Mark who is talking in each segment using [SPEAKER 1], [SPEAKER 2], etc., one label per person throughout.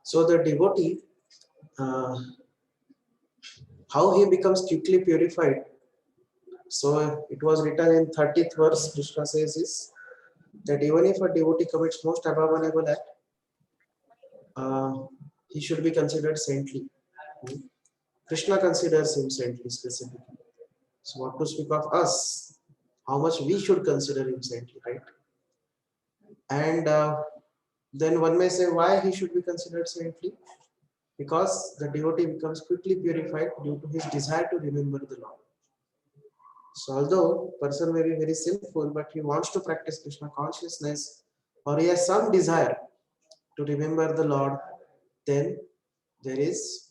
[SPEAKER 1] So the devotee, how he becomes quickly purified. So it was written in 30th verse, Krishna says is that even if a devotee commits most abominable act, uh, he should be considered saintly. Krishna considers him saintly specifically. So what to speak of us? How much we should consider him saintly, right? And then one may say why he should be considered saintly? Because the devotee becomes quickly purified due to his desire to remember the Lord. So although person may be very sinful, but he wants to practice Krishna consciousness, or he has some desire to remember the Lord, then there is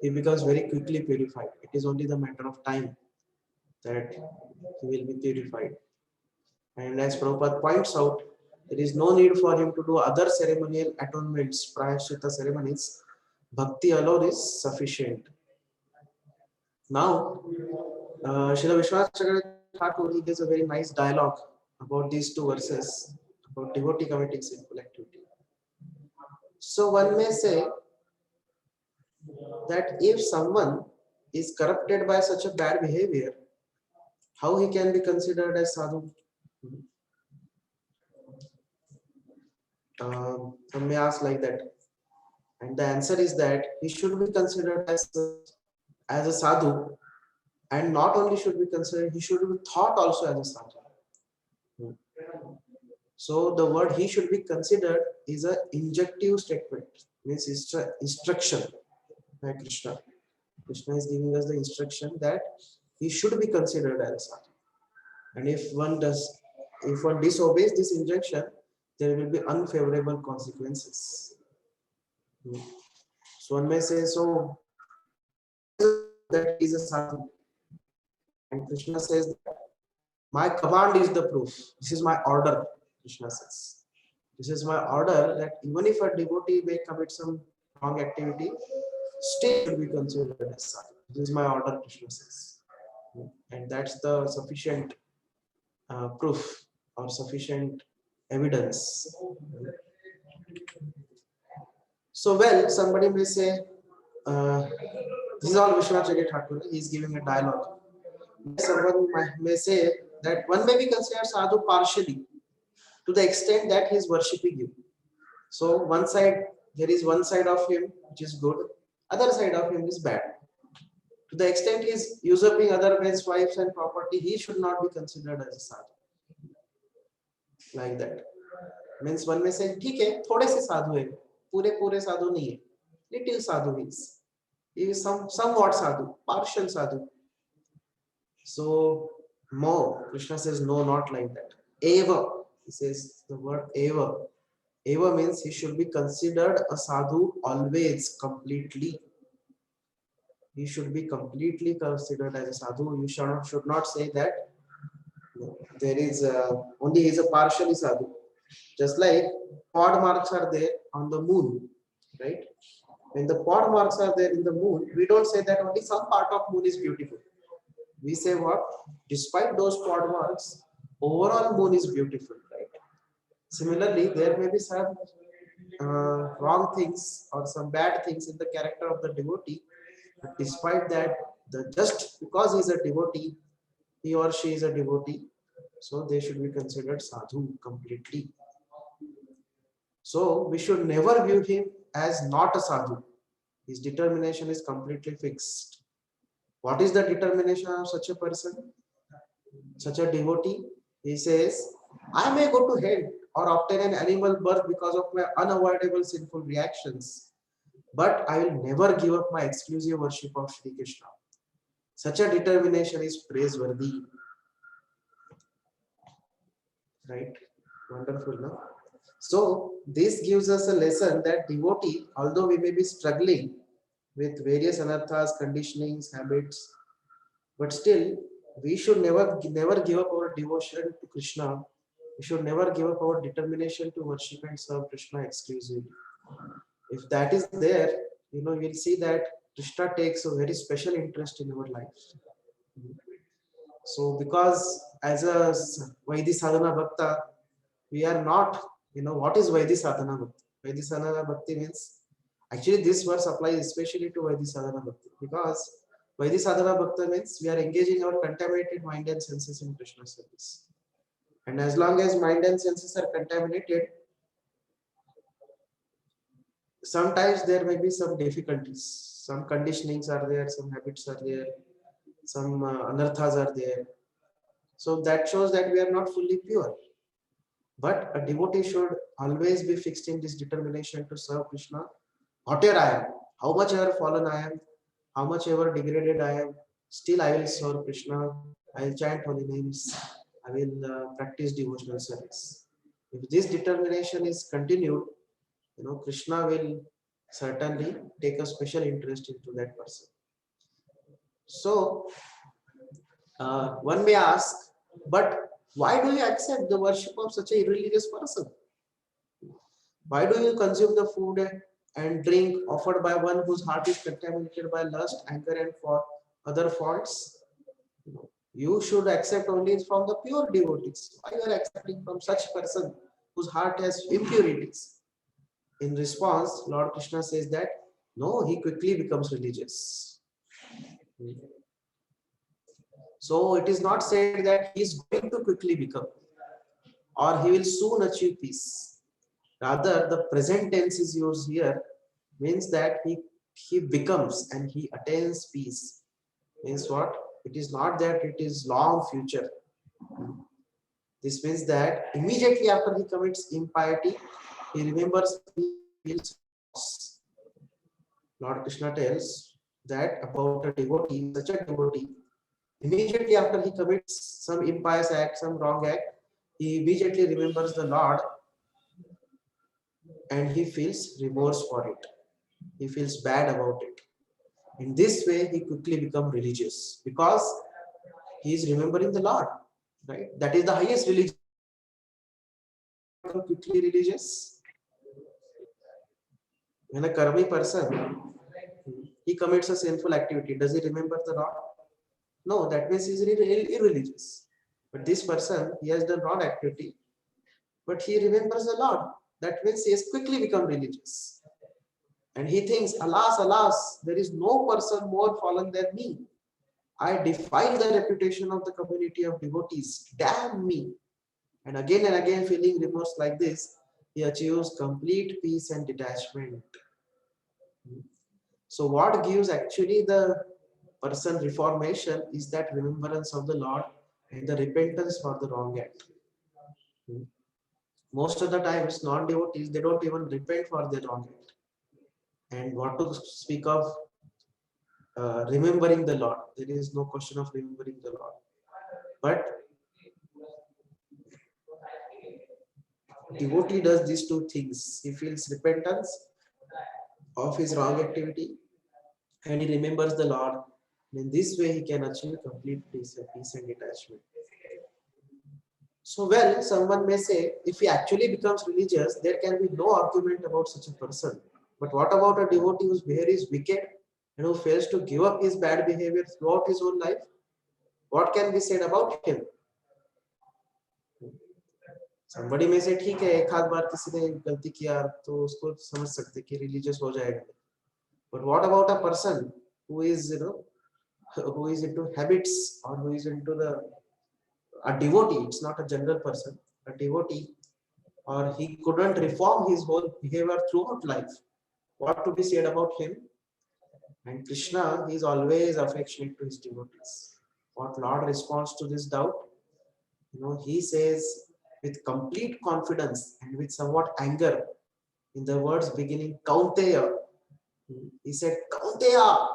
[SPEAKER 1] he becomes very quickly purified. It is only the matter of time that he will be purified. And as Prabhupada points out, there is no need for him to do other ceremonial atonements, prayaschitta ceremonies. Bhakti alone is sufficient. Now, Srila Vishwanath Thakur, he gives a very nice dialogue about these two verses, about devotee committing sinful activity. So one may say that if someone is corrupted by such a bad behavior, how he can be considered as sadhu? Some may ask like that, and the answer is that he should be considered as a sadhu, and not only should be considered, he should be thought also as a sadhu. So the word he should be considered is an injunctive statement, means instruction by Krishna. Krishna is giving us the instruction that he should be considered as a sadhu. And if one disobeys this injunction, there will be unfavorable consequences. So one may say, so that is a sadhu. And Krishna says, my command is the proof. This is my order, Krishna says. This is my order that even if a devotee may commit some wrong activity, still should be considered as sadhu. This is my order, Krishna says. And that's the sufficient proof or sufficient evidence. So, well, somebody may say, this is all Vishwanath Thakur, he is giving a dialogue. Someone may say that one may be considered sadhu partially to the extent that he is worshipping you. So, one side, there is one side of him which is good, other side of him is bad. To the extent he is usurping other men's wives and property, he should not be considered as a sadhu. Like that. Means one may say, ठीक है, थोड़े से साधु है, पूरे साधु नहीं है, little sadhu is. He is somewhat sadhu, partial sadhu. So, more, Krishna says, no, not like that. Eva, he says the word eva. Eva means he should be considered a sadhu always, completely. He should be completely considered as a sadhu. You should not say that there is only he is a partially sadhu. Just like pod marks are there on the moon, right? When the pod marks are there in the moon, we don't say that only some part of moon is beautiful. We say what? Despite those pod marks, overall moon is beautiful, right? Similarly, there may be some wrong things or some bad things in the character of the devotee, but despite that, just because he is a devotee, he or she is a devotee, so they should be considered sadhu completely. So we should never view him as not a sadhu. His determination is completely fixed. What is the determination of such a person, such a devotee? He says, I may go to hell or obtain an animal birth because of my unavoidable sinful reactions, but I will never give up my exclusive worship of Shri Krishna. Such a determination is praiseworthy. Right? Wonderful, no? So this gives us a lesson that devotee, although we may be struggling with various anarthas, conditionings, habits, but still we should never give up our devotion to Krishna. We should never give up our determination to worship and serve Krishna exclusively. If that is there, you'll see that Krishna takes a very special interest in our life. So because as a Vaidhi Sadhana Bhakta, we are not, what is Vaidhi Sadhana Bhakti? Vaidhi Sadhana Bhakti means, actually this verse applies especially to Vaidhi Sadhana Bhakti, because Vaidhi Sadhana Bhakti means we are engaging our contaminated mind and senses in Krishna service. And as long as mind and senses are contaminated, sometimes there may be some difficulties, some conditionings are there, some habits are there, some anarthas are there. So that shows that we are not fully pure. But a devotee should always be fixed in this determination to serve Krishna, whatever I am, how much ever fallen I am, how much ever degraded I am, still I will serve Krishna, I will chant holy names, I will practice devotional service. If this determination is continued, Krishna will certainly take a special interest into that person. So one may ask, but why do you accept the worship of such a irreligious person? Why do you consume the food and drink offered by one whose heart is contaminated by lust, anger, and for other faults? You should accept only from the pure devotees. Why you are accepting from such person whose heart has impurities? In response, Lord Krishna says that no, he quickly becomes religious. So it is not said that he is going to quickly become or he will soon achieve peace. Rather, the present tense is used here, means that he becomes and he attains peace. Means what? It is not that it is long future. This means that immediately after he commits impiety, he remembers he feels loss. Lord Krishna tells that about a devotee, such a devotee, immediately after he commits some impious act, some wrong act, he immediately remembers the Lord and he feels remorse for it. He feels bad about it. In this way, he quickly becomes religious because he is remembering the Lord, right? That is the highest religion. Become quickly religious. When a karmi person, he commits a sinful activity, does he remember the Lord? No, that means he is irreligious. But this person, he has done wrong activity, but he remembers the Lord. That means he has quickly become religious. And he thinks, alas, alas, there is no person more fallen than me. I defile the reputation of the community of devotees. Damn me. And again, feeling remorse like this, he achieves complete peace and detachment. So what gives actually the person reformation is that remembrance of the Lord and the repentance for the wrong act. Most of the times, non-devotees, they don't even repent for their wrong act. And what to speak of remembering the Lord? There is no question of remembering the Lord. But devotee does these two things. He feels repentance of his wrong activity and he remembers the Lord. In this way, he can achieve complete peace and detachment. So, well, someone may say, if he actually becomes religious, there can be no argument about such a person. But what about a devotee whose behavior is wicked and who fails to give up his bad behavior throughout his whole life? What can be said about him? Somebody may say, ठीक है, एक आध बार किसी ने गलती किया तो उसको समझ सकते कि religious हो जाएगा. But what about a person who is, who is into habits or who is into a devotee? It's not a general person, a devotee, or he couldn't reform his whole behavior throughout life. What to be said about him? And Krishna, he is always affectionate to his devotees. What Lord responds to this doubt? He says with complete confidence and with somewhat anger in the words beginning Kaunteya. He said, Kaunteya.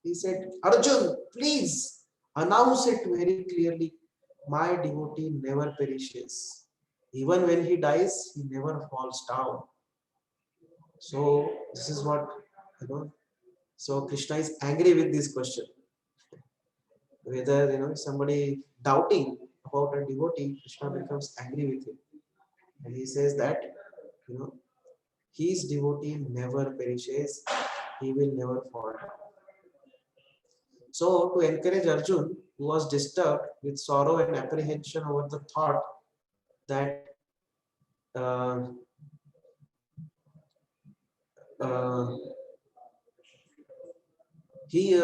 [SPEAKER 1] He said, Arjun, please announce it very clearly. My devotee never perishes. Even when he dies, he never falls down. So this is what, so Krishna is angry with this question. Whether, somebody doubting about a devotee, Krishna becomes angry with him. And he says that, his devotee never perishes. He will never fall down. So, to encourage Arjun, who was disturbed with sorrow and apprehension over the thought that uh, uh, he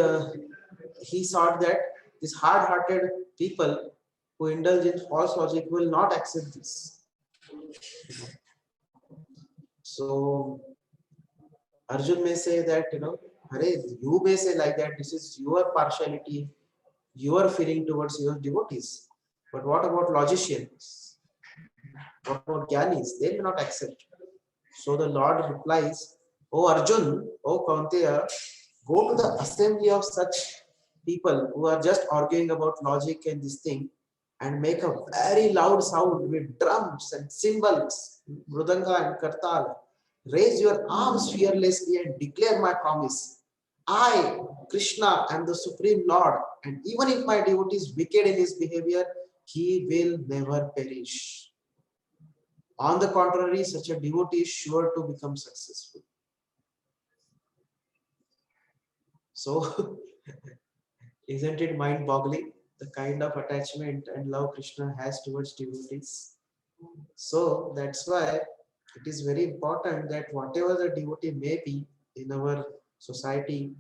[SPEAKER 1] he thought that these hard-hearted people who indulge in false logic will not accept this. So Arjun may say that, Hare, you may say like that, this is your partiality, your feeling towards your devotees. But what about logicians? What about Gyanis? They will not accept. So the Lord replies, O Arjun, O Kaunteya, go to the assembly of such people who are just arguing about logic and this thing and make a very loud sound with drums and cymbals, mridanga and kartal. Raise your arms fearlessly and declare my promise. I, Krishna, am the Supreme Lord, and even if my devotee is wicked in his behavior, he will never perish. On the contrary, such a devotee is sure to become successful. So, isn't it mind-boggling the kind of attachment and love Krishna has towards devotees? So that's why it is very important that whatever the devotee may be in our society,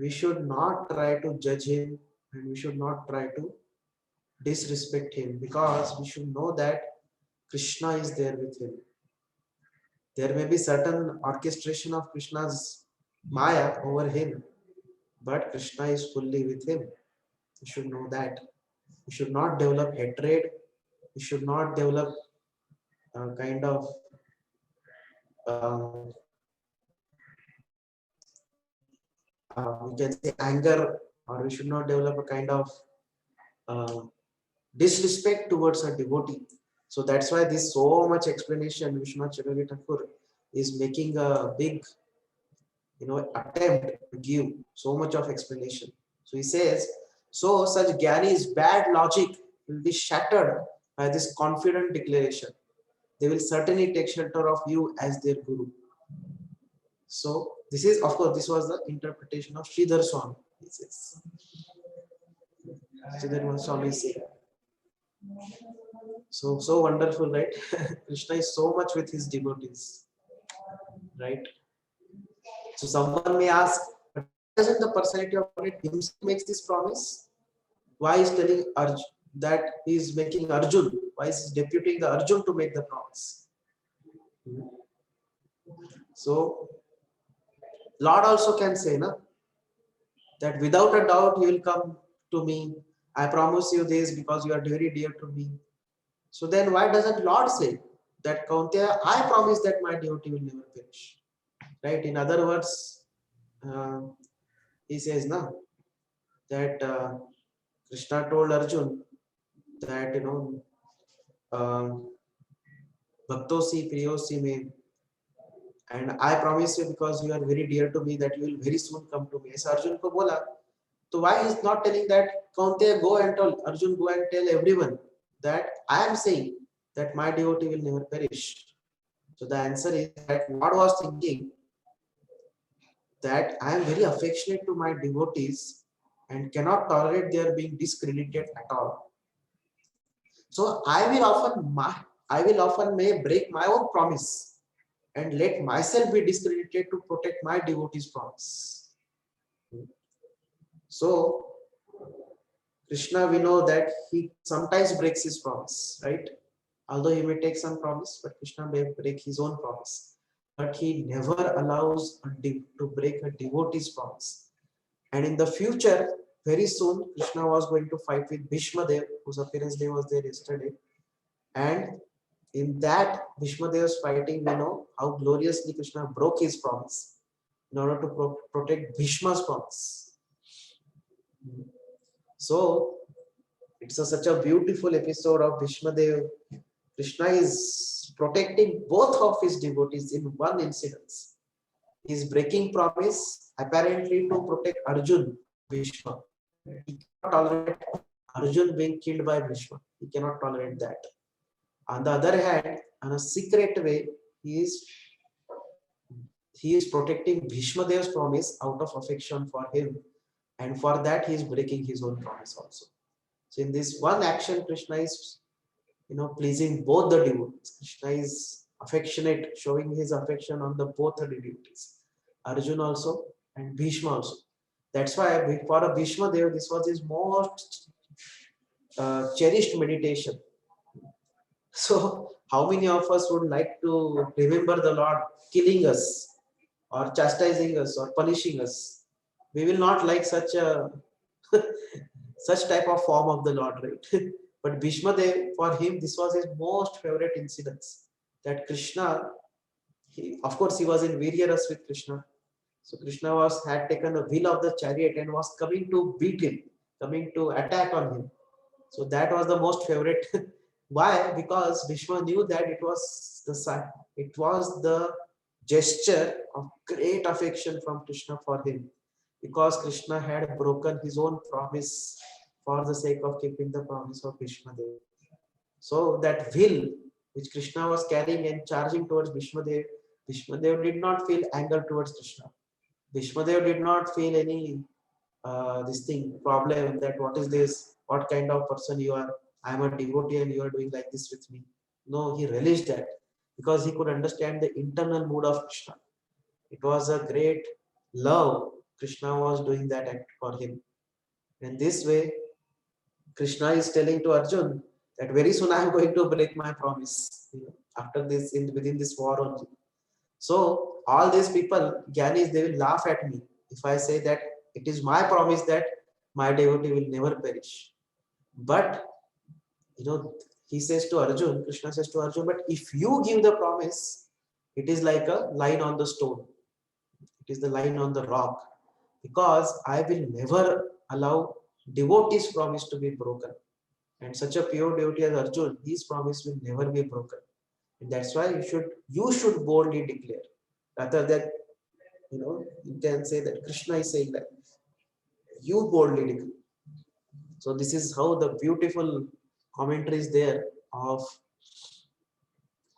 [SPEAKER 1] we should not try to judge him and we should not try to disrespect him, because we should know that Krishna is there with him. There may be certain orchestration of Krishna's Maya over him, but Krishna is fully with him. You should know that. You should not develop hatred. You should not develop a kind of uh, we can say anger, or we should not develop a kind of uh, disrespect towards a devotee. So that's why this so much explanation Vishwanath Chakravarti Thakur is making a big attempt to give so much of explanation. So he says, so such Gyani's bad logic will be shattered by this confident declaration. They will certainly take shelter of you as their guru. So this is, of course, this was the interpretation of Sridhar Swami. He says, Sridhar Swami says, so wonderful, right? Krishna is so much with his devotees, right? So someone may ask, but doesn't the personality of God himself makes this promise? Why is telling Arjun that he is making Arjun? Why is he deputing the Arjun to make the promise? So Lord also can say, no, that without a doubt you will come to me. I promise you this because you are very dear to me. So then why doesn't Lord say that Kaunteya, I promise that my devotee will never perish? Right? In other words, he says, no, that Krishna told Arjun that, Bhaktosi Priyosi me, and I promise you because you are very dear to me that you will very soon come to me. As Arjun ko bola, so why is not telling that Kaunteya go and tell Arjun, go and tell everyone that I am saying that my devotee will never perish? So the answer is that Lord was thinking that I am very affectionate to my devotees and cannot tolerate their being discredited at all. So I will often may break my own promise and let myself be discredited to protect my devotees' promise. So Krishna, we know that he sometimes breaks his promise, right? Although he may take some promise, but Krishna may break his own promise. But he never allows to break a devotee's promise. And in the future, very soon, Krishna was going to fight with Bhishma Dev, whose appearance day was there yesterday. And in that Bhishma Dev's fighting, we know how gloriously Krishna broke his promise in order to protect Bhishma's promise. So it's such a beautiful episode of Bhishma Dev. Krishna is protecting both of his devotees in one incident. He is breaking promise apparently to protect Arjun, Bhishma. He cannot tolerate Arjun being killed by Bhishma. He cannot tolerate that. On the other hand, in a secret way, he is protecting Bhishma Dev's promise out of affection for him, and for that he is breaking his own promise also. So in this one action, Krishna is pleasing both the devotees. Krishna is affectionate, showing his affection on the both the devotees, Arjuna also and Bhishma also. That's why for a Bhishma Dev, this was his most cherished meditation. So, how many of us would like to remember the Lord killing us, or chastising us, or punishing us? We will not like such a such type of form of the Lord, right? But Bhishma Dev, for him, this was his most favorite incidents. That Krishna, of course, he was in Virya with Krishna. So Krishna had taken the wheel of the chariot and was coming to beat him, coming to attack on him. So that was the most favorite. Why? Because Bhishma knew that it was the gesture of great affection from Krishna for him, because Krishna had broken his own promise for the sake of keeping the promise of Bhishma Dev. So that will which Krishna was carrying and charging towards Bhishma Dev did not feel anger towards Krishna. Bhishma Dev did not feel any this thing problem, that what is this, what kind of person you are, I am a devotee and you are doing like this with me. No, he relished that, because he could understand the internal mood of Krishna. It was a great love. Krishna was doing that act for him. And this way, Krishna is telling to Arjun that very soon I am going to break my promise. After this, within this war only. So all these people, Gyanis, they will laugh at me if I say that it is my promise that my devotee will never perish. But he says to Arjun, Krishna says to Arjun, but if you give the promise, it is like a line on the stone. It is the line on the rock. Because I will never allow devotee's promise to be broken. And such a pure devotee as Arjun, his promise will never be broken. And that's why you should boldly declare. Rather than you can say that Krishna is saying that you boldly declare. So this is how the beautiful commentary is there of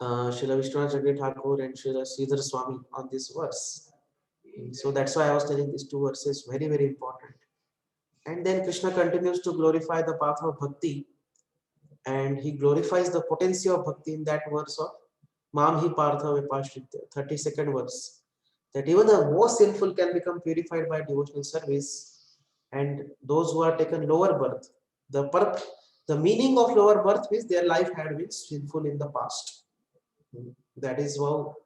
[SPEAKER 1] Srila Vishwanath Jaggi Thakur and Srila Sridhar Swami on this verse. So that's why I was telling these two verses very, very important. And then Krishna continues to glorify the path of bhakti, and he glorifies the potency of bhakti in that verse of Mam hi partha vipashritya, 32nd verse. That even the most sinful can become purified by devotional service, and those who are taken lower birth, the meaning of lower birth is their life had been sinful in the past. That is how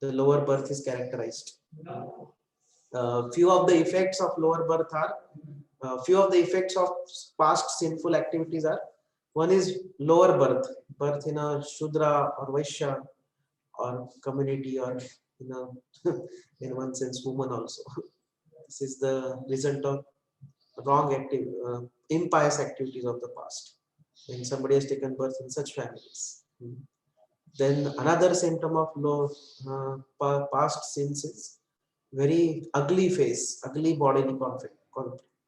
[SPEAKER 1] the lower birth is characterized. Few of the effects of lower birth are few of the effects of past sinful activities are: one is lower birth in a Shudra or Vaishya or community, or in a in one sense woman also. This is the result of impious activities of the past, when somebody has taken birth in such families. Then another symptom of low past sins is very ugly face, ugly bodily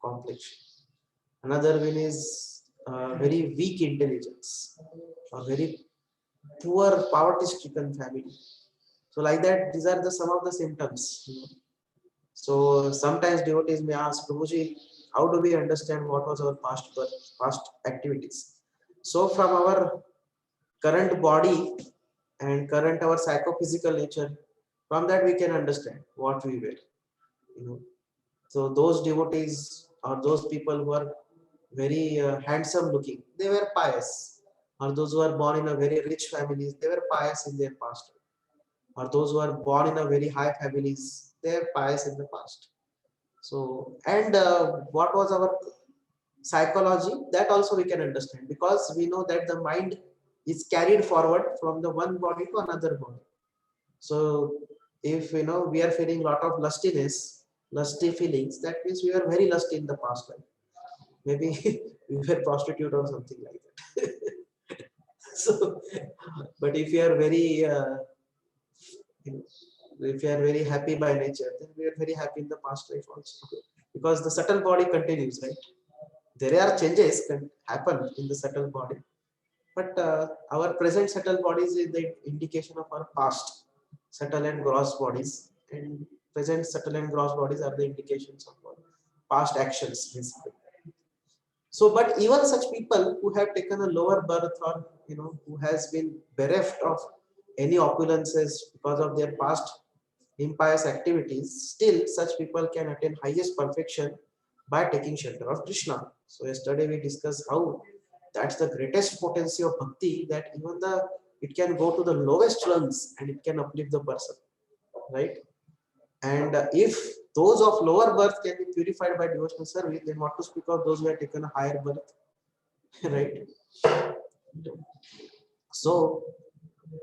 [SPEAKER 1] complexion. Another one is very weak intelligence, or very poor poverty-stricken family. So like that, these are some of the symptoms. So sometimes devotees may ask, Prabhuji, how do we understand what was our past activities? So from our current body and current our psychophysical nature, from that we can understand what we were. So those devotees or those people who are very handsome looking, they were pious. Or those who are born in a very rich families, they were pious in their past. Or those who are born in a very high families, they are pious in the past. So, and what was our psychology, that also we can understand, because we know that the mind is carried forward from the one body to another body. So if we are feeling a lot of lusty feelings, that means we were very lusty in the past life. Maybe we were prostitute or something like that. So, but if you are very if you are very happy by nature, then we are very happy in the past life also, because the subtle body continues, right? There are changes can happen in the subtle body, but our present subtle bodies is the indication of our past subtle and gross bodies, and present subtle and gross bodies are the indications of our past actions basically. So, but even such people who have taken a lower birth, or who has been bereft of any opulences because of their past impious activities, still such people can attain highest perfection by taking shelter of Krishna. So yesterday we discussed how that's the greatest potency of bhakti, that even it can go to the lowest rungs and it can uplift the person, right? And if those of lower birth can be purified by devotional service, then what to speak of those who have taken a higher birth, right? So,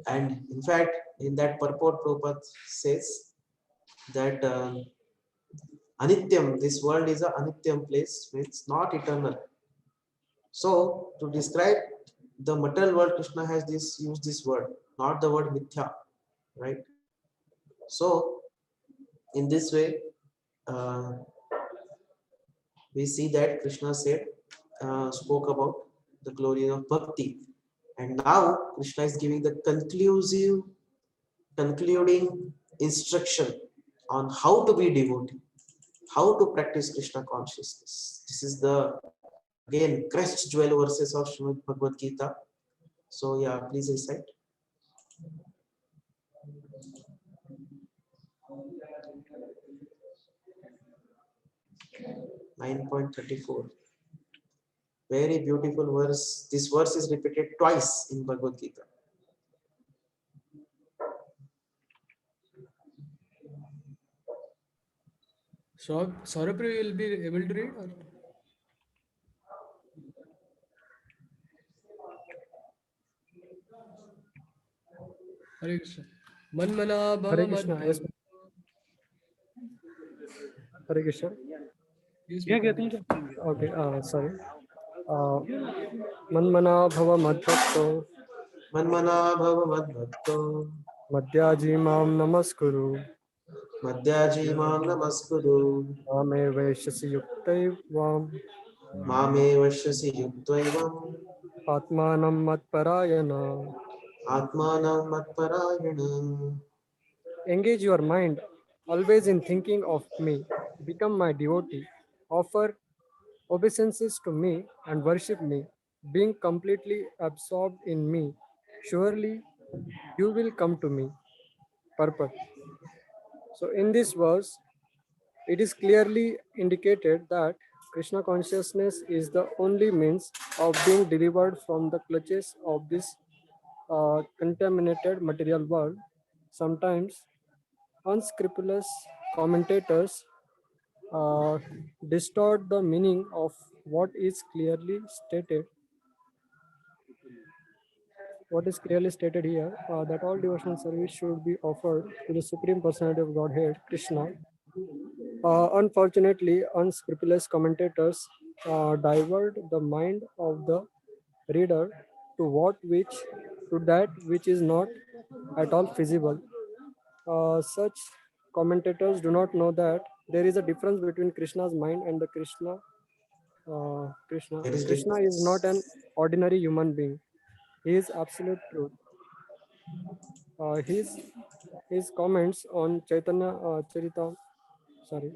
[SPEAKER 1] and in fact, in that purport, Prabhupada says that Anityam, this world is a Anityam place, means not eternal. So, to describe the material world, Krishna has used this word, not the word mithya, right? So, in this way, uh, we see that Krishna spoke about the glory of bhakti, and now Krishna is giving the concluding instruction on how to be devotee, how to practice Krishna consciousness. This is the again crest jewel verses of Srimad Bhagavad Gita. So yeah, please recite. 9.34. Very beautiful verse. This verse is repeated twice in Bhagavad Gita.
[SPEAKER 2] So, Saurabh, you will be able to read? Or? Hare Krishna. Manmana
[SPEAKER 3] Hare
[SPEAKER 2] Bhava
[SPEAKER 3] Krishna. Yes.
[SPEAKER 2] Mad.
[SPEAKER 3] Hare Krishna. Okay. Sorry. Manmana bhava madbhakto
[SPEAKER 1] Manmana bhava madbhakto
[SPEAKER 3] madhyaji mam namaskuru
[SPEAKER 1] madhyaji mam namaskuru
[SPEAKER 3] mame vaishyasi yuktaivam
[SPEAKER 1] mame vashyasi yuktaivam
[SPEAKER 3] atmanam matparayana.
[SPEAKER 1] atmanam matparayana.
[SPEAKER 3] Engage your mind always in thinking of me. Become my devotee. Offer obeisances to me and worship me. Being completely absorbed in me, surely you will come to me. Purpose. So, in this verse, it is clearly indicated that Krishna consciousness is the only means of being delivered from the clutches of this contaminated material world. Sometimes unscrupulous commentators uh, distort the meaning of what is clearly stated here, that all devotional service should be offered to the Supreme Personality of Godhead, Krishna. Unfortunately, unscrupulous commentators divert the mind of the reader to that which is not at all feasible. Such commentators do not know that there is a difference between Krishna's mind and the Krishna.
[SPEAKER 1] There is
[SPEAKER 3] Krishna is not an
[SPEAKER 1] difference.
[SPEAKER 3] ordinary human being. He is absolute truth. His comments on Chaitanya Charita, sorry.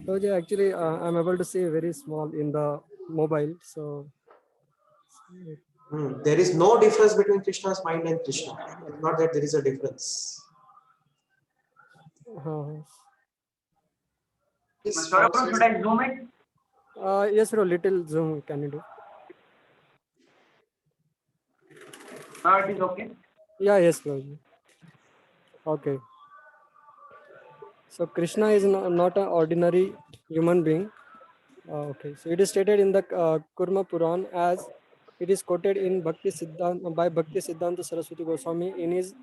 [SPEAKER 3] So yeah, actually, I'm able to see very small in the mobile. So
[SPEAKER 1] There is no difference between Krishna's mind and Krishna. Not that there is a difference.
[SPEAKER 3] uh,
[SPEAKER 4] Saurabh, bro, should I zoom it?
[SPEAKER 3] yes, bro. Little zoom can you do?
[SPEAKER 4] It is okay.
[SPEAKER 3] Yeah, yes, bro. Okay. So Krishna is not an ordinary human being. Okay. So it is stated in the Kurma Puran as it is quoted in by Bhakti Siddhanta Saraswati Goswami in his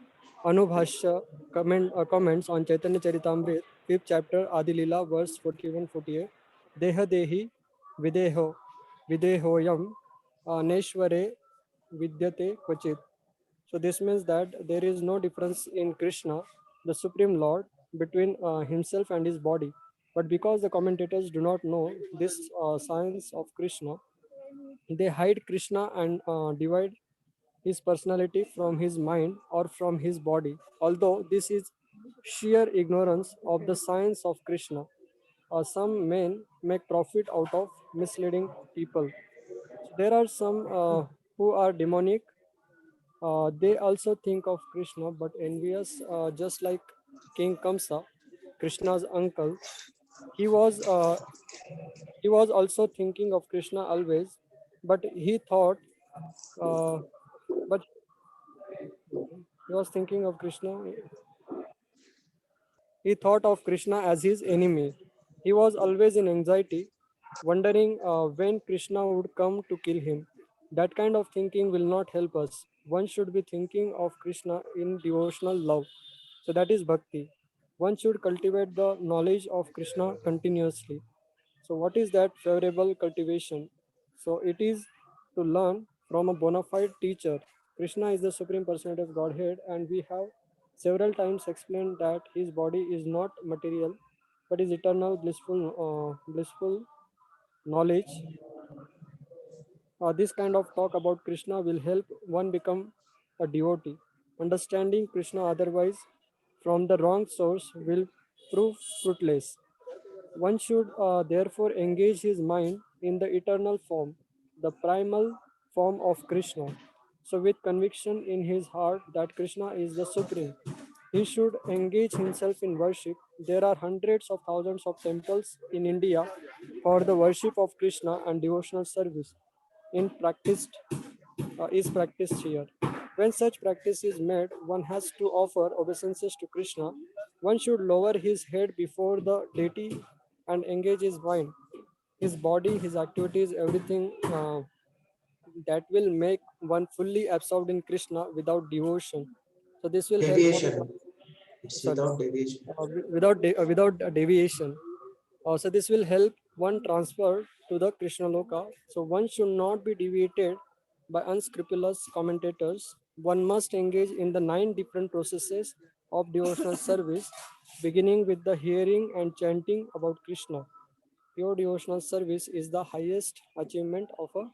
[SPEAKER 3] Anubhashya comments on Chaitanya Charitamrita, 5th chapter, Adi Lila, verse 41-48. Deha Dehi Videho Videhoyam Neshware Vidyate Kvachit. So this means that there is no difference in Krishna, the Supreme Lord, between himself and his body. But because the commentators do not know this science of Krishna, they hide Krishna and divide his personality from his mind or from his body. Although this is sheer ignorance of the science of Krishna, some men make profit out of misleading people. So there are some who are demonic They also think of Krishna, but envious, just like King Kamsa, Krishna's uncle. He was uh, he was also thinking of Krishna always, but uh, but he was thinking of Krishna. He thought of Krishna as his enemy. He was always in anxiety, wondering when Krishna would come to kill him. That kind of thinking will not help us. One should be thinking of Krishna in devotional love. So that is bhakti. One should cultivate the knowledge of Krishna continuously. So, what is that favorable cultivation? So, it is to learn from a bona fide teacher. Krishna is the Supreme Personality of Godhead, and we have several times explained that his body is not material but is eternal, blissful knowledge. This kind of talk about Krishna will help one become a devotee. Understanding Krishna otherwise from the wrong source will prove fruitless. One should therefore engage his mind in the eternal form, the primal form of Krishna. So, with conviction in his heart that Krishna is the Supreme, he should engage himself in worship. There are hundreds of thousands of temples in India for the worship of Krishna and devotional service. In practiced is practiced here. When such practice is made, one has to offer obeisances to Krishna. One should lower his head before the deity and engage his mind, his body, his activities, everything that will make one fully absorbed in Krishna without devotion. So this will help one.
[SPEAKER 1] Deviation. It's
[SPEAKER 3] Sorry,
[SPEAKER 1] without deviation.
[SPEAKER 3] without deviation. So this will help one transfer to the Krishna Loka. So one should not be deviated by unscrupulous commentators. One must engage in the 9 different processes of devotional service, beginning with the hearing and chanting about Krishna. Pure devotional service is the highest achievement of a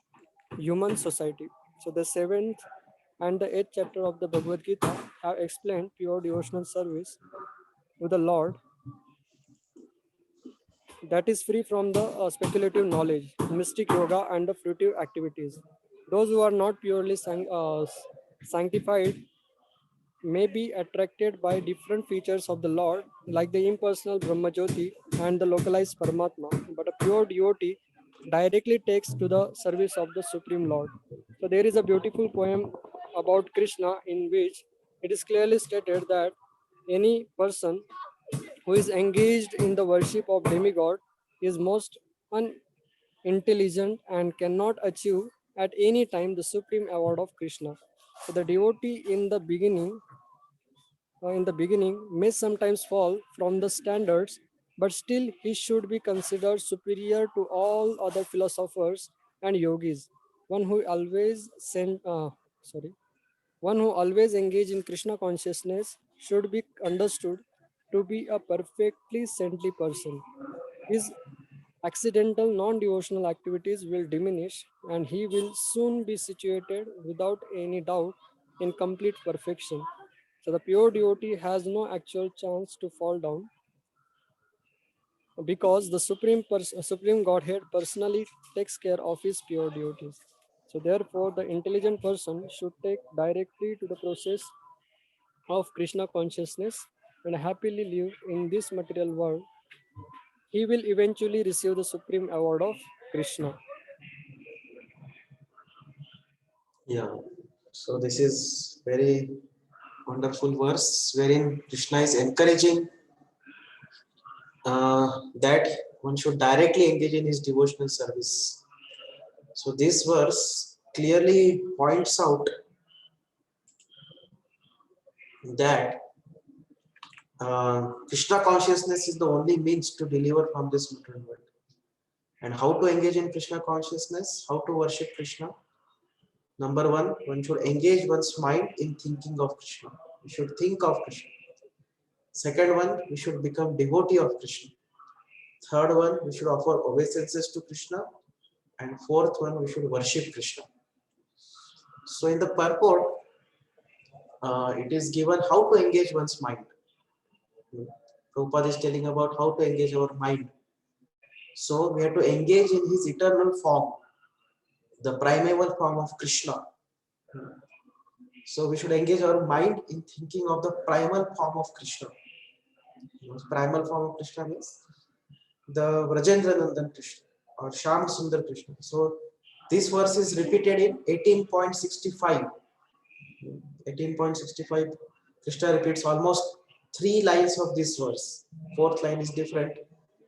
[SPEAKER 3] human society. So the 7th and the 8th chapter of the Bhagavad Gita have explained pure devotional service to the Lord that is free from the speculative knowledge, mystic yoga, and the fruitive activities. Those who are not purely sanctified may be attracted by different features of the Lord, like the impersonal Brahmajyoti and the localized Paramatma. But a pure devotee directly takes to the service of the Supreme Lord. So there is a beautiful poem about Krishna in which it is clearly stated that any person who is engaged in the worship of demigod is most unintelligent and cannot achieve at any time the supreme award of Krishna. So the devotee in the beginning may sometimes fall from the standards, but still he should be considered superior to all other philosophers and yogis. One who always sent, sorry, one who always engage in Krishna consciousness should be understood to be a perfectly saintly person. His accidental non-devotional activities will diminish and he will soon be situated without any doubt in complete perfection. So the pure devotee has no actual chance to fall down because the Supreme Godhead personally takes care of his pure devotees. So therefore the intelligent person should take directly to the process of Krishna consciousness and happily live in this material world. He will eventually receive the supreme award of Krishna.
[SPEAKER 1] Yeah. So this is very wonderful verse wherein Krishna is encouraging that one should directly engage in his devotional service. So this verse clearly points out that Krishna consciousness is the only means to deliver from this material world. And how to engage in Krishna consciousness? How to worship Krishna? Number one should engage one's mind in thinking of Krishna. We should think of Krishna. Second one, we should become devotee of Krishna. Third one, we should offer obeisances to Krishna. And fourth one, we should worship Krishna. So in the purport, it is given how to engage one's mind. Prabhupada is telling about how to engage our mind. So we have to engage in his eternal form, the primeval form of Krishna. So we should engage our mind in thinking of the primal form of Krishna. Primal form of Krishna means the Vrajendra Nandan Krishna or Sham Sundar Krishna. So this verse is repeated in 18.65. 18.65, Krishna repeats almost 3 lines of this verse. 4th line is different.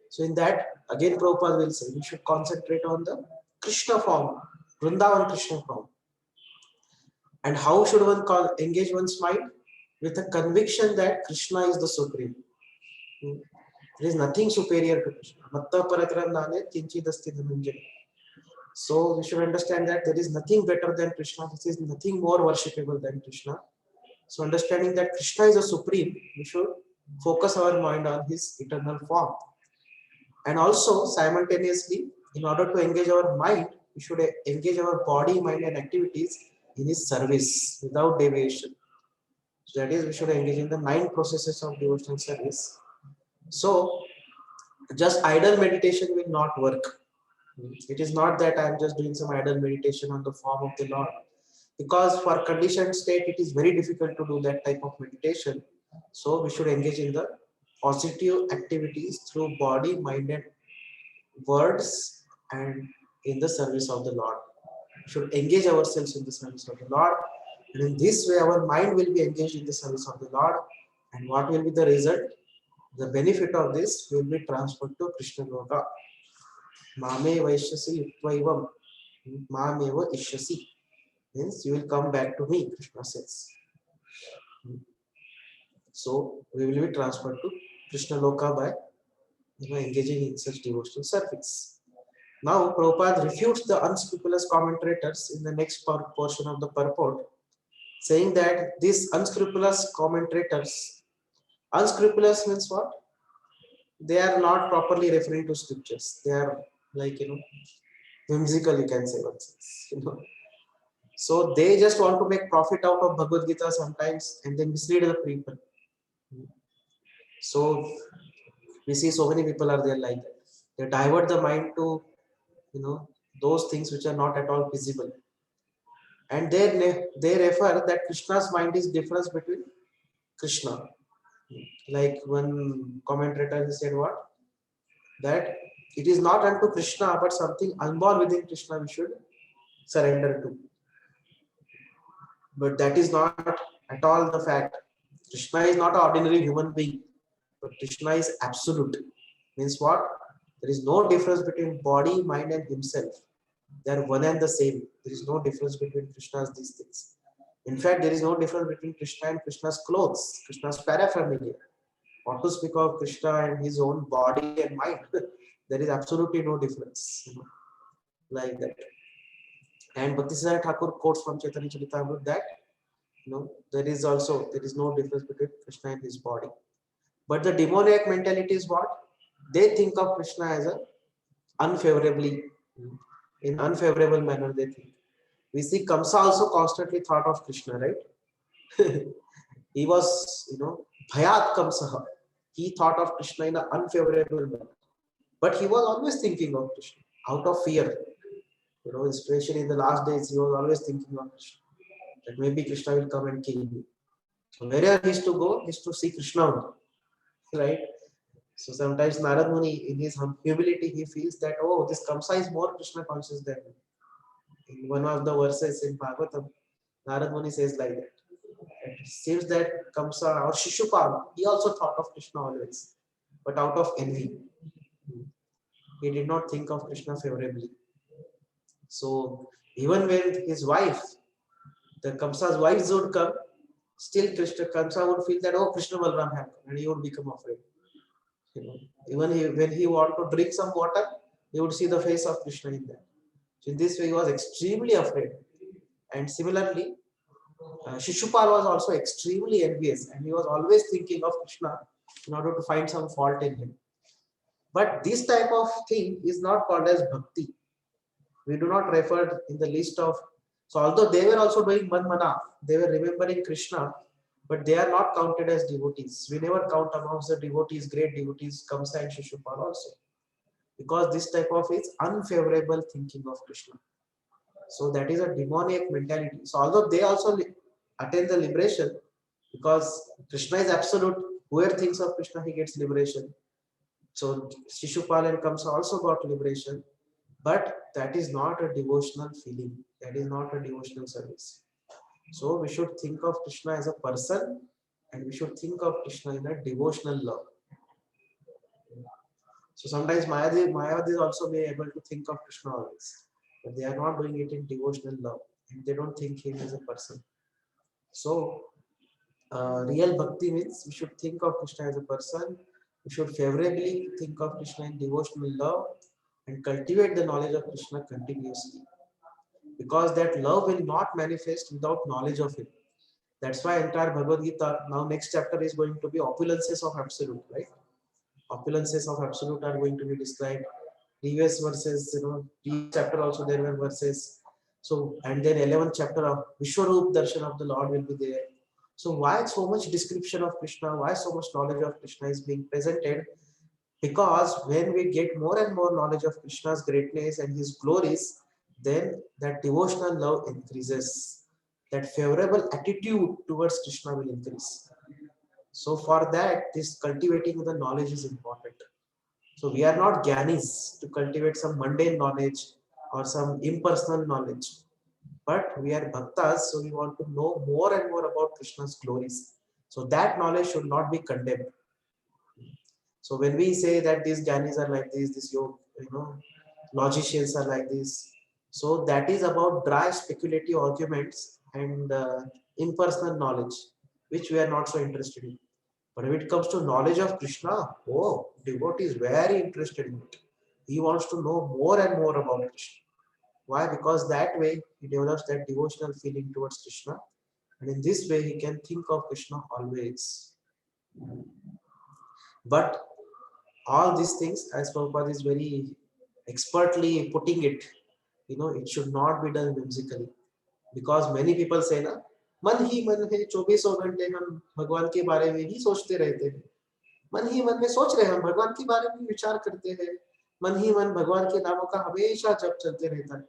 [SPEAKER 1] So in that, again Prabhupada will say, we should concentrate on the Krishna form, Vrindavan Krishna form. And how should one engage one's mind? With a conviction that Krishna is the supreme. There is nothing superior to Krishna. Matta paratram nane kinchidasti dhananjaya. So we should understand that there is nothing better than Krishna. There is nothing more worshipable than Krishna. So understanding that Krishna is a supreme, we should focus our mind on his eternal form. And also simultaneously, in order to engage our mind, we should engage our body, mind and activities in his service without deviation. So that is, we should engage in the 9 processes of devotional service. So just idle meditation will not work. It is not that I am just doing some idle meditation on the form of the Lord. Because for conditioned state, it is very difficult to do that type of meditation. So we should engage in the positive activities through body, mind and words and in the service of the Lord. We should engage ourselves in the service of the Lord. And in this way, our mind will be engaged in the service of the Lord. And what will be the result? The benefit of this will be transferred to Krishna Loka. Mame Vaishyasi Yutvaivam. Mameva Ishyasi. Means you will come back to me, Krishna says. So we will be transferred to Krishna Loka by engaging in such devotional service. Now Prabhupada refutes the unscrupulous commentators in the next portion of the purport, saying that these unscrupulous commentators, unscrupulous means what? They are not properly referring to scriptures. They are like, whimsical, you can say, So they just want to make profit out of Bhagavad Gita sometimes and then mislead the people. So we see so many people are there like that. They divert the mind to, those things which are not at all visible. And they refer that Krishna's mind is difference between Krishna. Like one commentator said what? That it is not unto Krishna, but something unborn within Krishna we should surrender to. But that is not at all the fact. Krishna is not an ordinary human being, but Krishna is absolute. Means what? There is no difference between body, mind and himself. They are one and the same. There is no difference between Krishna's these things. In fact, there is no difference between Krishna and Krishna's clothes, Krishna's paraphernalia. What to speak of Krishna and his own body and mind? There is absolutely no difference. Like that. And Bhaktisiddhanta Thakur quotes from Chaitanya Charitamrita that there is no difference between Krishna and his body. But the demoniac mentality is what? They think of Krishna as in unfavorable manner they think. We see Kamsa also constantly thought of Krishna, right? He was, Bhayat Kamsaha. He thought of Krishna in an unfavorable manner. But he was always thinking of Krishna out of fear. Especially in the last days, he was always thinking of Krishna. That maybe Krishna will come and kill me. So wherever he is to go, he is to see Krishna only. Right? So sometimes Narad Muni, in his humility, he feels that, oh, this Kamsa is more Krishna conscious than me. In one of the verses in Bhagavatam, Narad Muni says like that. It seems that Kamsa or Shishupal, he also thought of Krishna always, but out of envy. He did not think of Krishna favorably. So even when his wife, the Kamsa's wife would come, still Kamsa would feel that, oh, Krishna Balram have come, and he would become afraid. Even when he wanted to drink some water, he would see the face of Krishna in that. So in this way, he was extremely afraid. And similarly, Shishupal was also extremely envious, and he was always thinking of Krishna in order to find some fault in him. But this type of thing is not called as bhakti. We do not refer in the list of. So although they were also doing manmana, they were remembering Krishna, but they are not counted as devotees. We never count amongst the devotees, great devotees, Kamsa and Shishupal also. Because this type of is unfavorable thinking of Krishna. So that is a demoniac mentality. So although they also attain the liberation, because Krishna is absolute. Whoever thinks of Krishna, he gets liberation. So Shishupal and Kamsa also got liberation, but that is not a devotional feeling. That is not a devotional service. So we should think of Krishna as a person, and we should think of Krishna in a devotional love. So sometimes Mayavadis also may be able to think of Krishna always, but they are not doing it in devotional love, and they don't think him as a person. So real bhakti means we should think of Krishna as a person. We should favorably think of Krishna in devotional love and cultivate the knowledge of Krishna continuously, because that love will not manifest without knowledge of him. That's why entire Bhagavad Gita, now next chapter is going to be opulences of absolute, right? Opulences of absolute are going to be described. Previous verses, previous chapter also there were verses. So, and then 11th chapter of Vishwarup Darshan of the Lord will be there. So why so much description of Krishna? Why so much knowledge of Krishna is being presented? Because when we get more and more knowledge of Krishna's greatness and his glories, then that devotional love increases. That favorable attitude towards Krishna will increase. So for that, this cultivating the knowledge is important. So we are not Gyanis to cultivate some mundane knowledge or some impersonal knowledge, but we are Bhaktas, so we want to know more and more about Krishna's glories. So that knowledge should not be condemned. So when we say that these Gyanis are like this, this yoga, logicians are like this, so that is about dry speculative arguments and impersonal knowledge, which we are not so interested in. But if it comes to knowledge of Krishna, oh, devotee is very interested in it. He wants to know more and more about Krishna. Why? Because that way he develops that devotional feeling towards Krishna, and in this way he can think of Krishna always. But all these things, as Prabhupada is very expertly putting it, it should not be done whimsically, because many people say na, मन ही मन है 24 घंटे हम भगवान के बारे में ही सोचते रहते हैं, मन ही मन में सोच रहे हैं, हम भगवान के बारे में विचार करते हैं, मन ही मन भगवान के नामों का हमेशा जप चलते रहता है.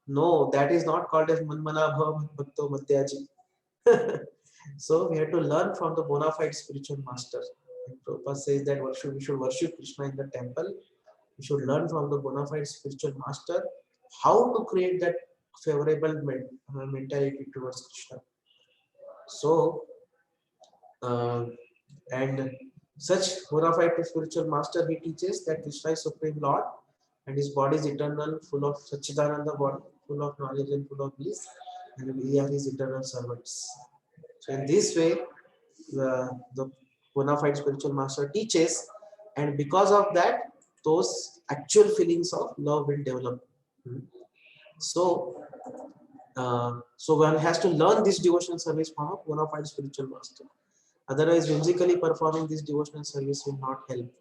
[SPEAKER 1] No, that is not called as manmana bhav bhakto madhyaji. So we have to learn from the bona fide spiritual master. And Prabhupada says that we should worship Krishna in the temple. We should learn from the bona fide spiritual master how to create that favorable mentality towards Krishna. So, and such bona fide spiritual master, he teaches that Krishna is Supreme Lord and his body is eternal, full of Sachidananda body, full of knowledge and full of bliss, and we are his eternal servants. So in this way, the bona fide spiritual master teaches, and because of that, those actual feelings of love will develop. So, so one has to learn this devotional service from a bona fide spiritual master. Otherwise, whimsically performing this devotional service will not help.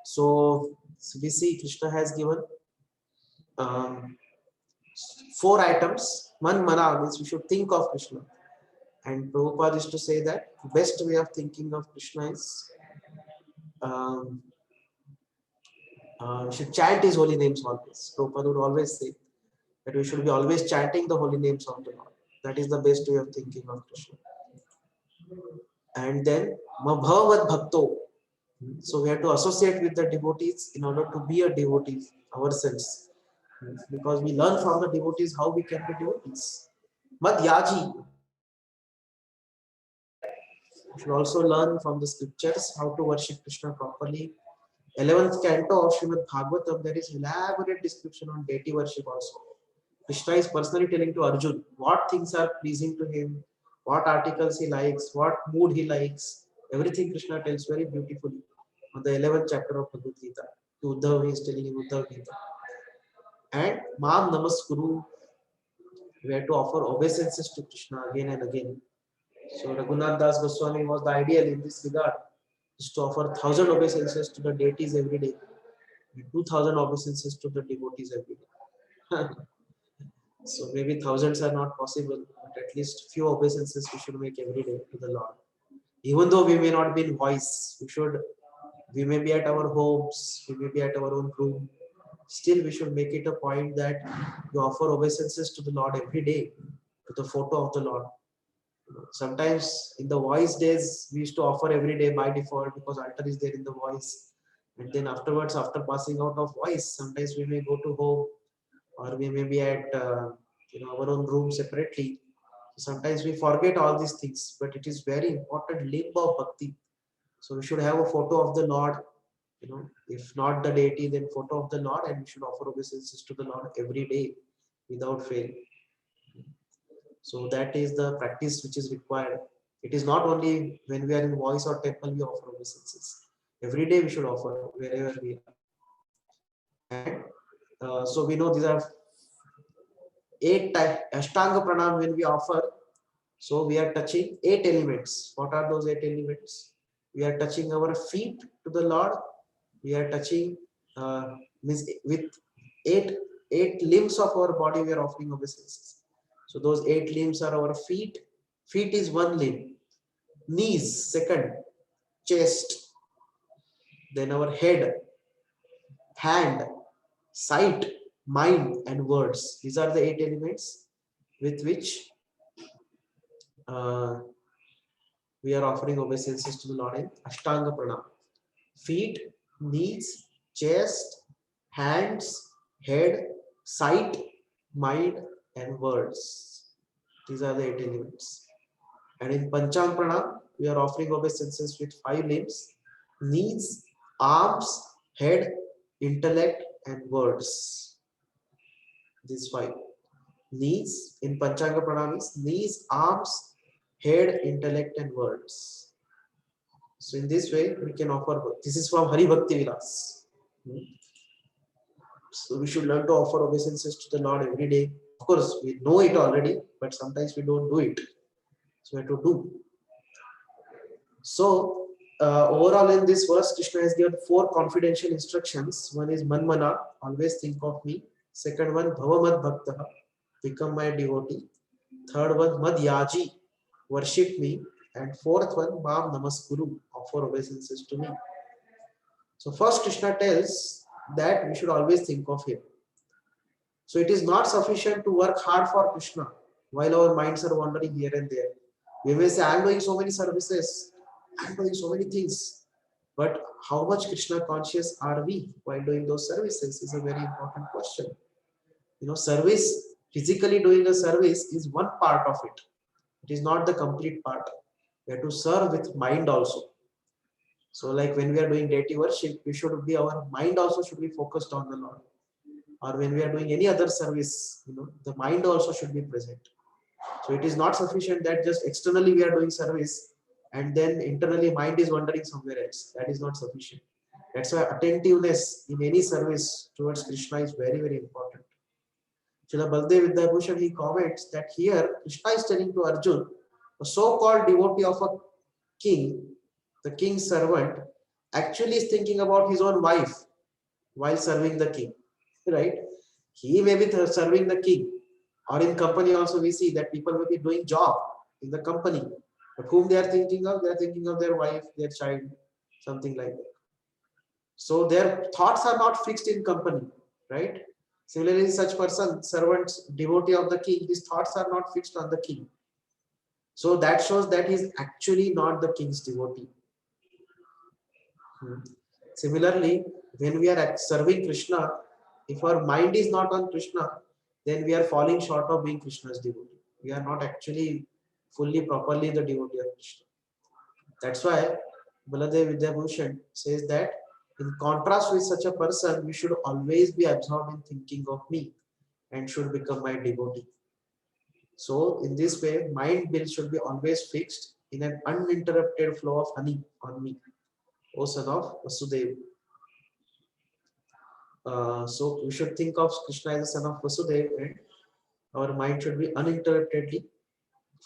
[SPEAKER 1] So we see Krishna has given 4 items. Man mana means we should think of Krishna. And Prabhupada used to say that the best way of thinking of Krishna is we should chant his holy names always. Prabhupada would always say that we should be always chanting the holy names of the Lord. That is the best way of thinking of Krishna. And then Mabhavad Bhakto. So we have to associate with the devotees in order to be a devotee ourselves. Because we learn from the devotees how we can be devotees. Madhyaji. We should also learn from the scriptures how to worship Krishna properly. 11th canto of Srimad Bhagavatam, there is elaborate description on deity worship also. Krishna is personally telling to Arjun what things are pleasing to him, what articles he likes, what mood he likes. Everything Krishna tells very beautifully on the 11th chapter of Bhagavad Gita. To Uddhav, he is telling him Uddhav Gita. And Mam Namaskuru, we have to offer obeisances to Krishna again and again. So Raghunath Das Goswami was the ideal in this regard, is to offer 1,000 obeisances to the deities every day, and 2,000 obeisances to the devotees every day. So maybe thousands are not possible, but at least few obeisances we should make every day to the Lord. Even though we may not be in voice, we may be at our homes, we may be at our own room. Still, we should make it a point that we offer obeisances to the Lord every day, to the photo of the Lord. Sometimes in the voice days, we used to offer every day by default because altar is there in the voice. And then afterwards, after passing out of voice, sometimes we may go to home or we may be at our own room separately. Sometimes we forget all these things, but it is very important limb of bhakti. So we should have a photo of the Lord, if not the deity, then photo of the Lord, and we should offer obeisances to the Lord every day without fail. So that is the practice which is required. It is not only when we are in voice or temple we offer obeisances. Every day we should offer wherever we are. And so we know these are 8 Ashtanga Pranam when we offer. So we are touching 8 elements. What are those 8 elements? We are touching our feet to the Lord. We are touching with 8 limbs of our body. We are offering obeisances. So those 8 limbs are our feet. Feet is 1 limb. Knees, second. Chest. Then our head, hand, sight, mind, and words. These are the 8 elements with which we are offering obeisances to the Lord in Ashtanga Pranam. Feet, knees, chest, hands, head, sight, mind, and words. These are the 8 elements. And in Panchang Pranam, we are offering obeisances with 5 limbs: knees, arms, head, intellect, and words. These 5. Knees in Panchanga Pranam is knees, arms, head, intellect, and words. So in this way, we can offer. This is from Hari Bhakti Vilas. So we should learn to offer obeisances to the Lord every day. Of course, we know it already, but sometimes we don't do it. So we have to do. So overall in this verse, Krishna has given 4 confidential instructions. One is Manmana, always think of me. Second one, Bhavamad Bhaktaha, become my devotee. Third one, Madhyaji, worship me. And fourth one, Mam Namaskuru, offer obeisances to me. So first Krishna tells that we should always think of him. So it is not sufficient to work hard for Krishna while our minds are wandering here and there. We may say, I am doing so many services, I am doing so many things. But how much Krishna conscious are we while doing those services is a very important question. Service, physically doing a service is one part of it. It is not the complete part. We have to serve with mind also. So like when we are doing deity worship, our mind also should be focused on the Lord. Or when we are doing any other service, the mind also should be present. So it is not sufficient that just externally we are doing service and then internally mind is wandering somewhere else. That is not sufficient. That's why attentiveness in any service towards Krishna is very, very important. Srila Baldev Vidyabhushan, he comments that here Krishna is telling to Arjun, a so-called devotee of a king, the king's servant, actually is thinking about his own wife while serving the king, right? He may be serving the king, or in company also we see that people will be doing job in the company, but whom they are thinking of their wife, their child, something like that. So their thoughts are not fixed in company, right? Similarly, such person, servant, devotee of the king, his thoughts are not fixed on the king. So that shows that he is actually not the king's devotee. Similarly, when we are serving Krishna, if our mind is not on Krishna, then we are falling short of being Krishna's devotee. We are not actually fully, properly the devotee of Krishna. That's why Baladev Vidyabhushan says that in contrast with such a person, we should always be absorbed in thinking of me and should become my devotee. So in this way, mind bill should be always fixed in an uninterrupted flow of honey on me, O son of Vasudeva. So we should think of Krishna as the son of Vasudeva, and our mind should be uninterruptedly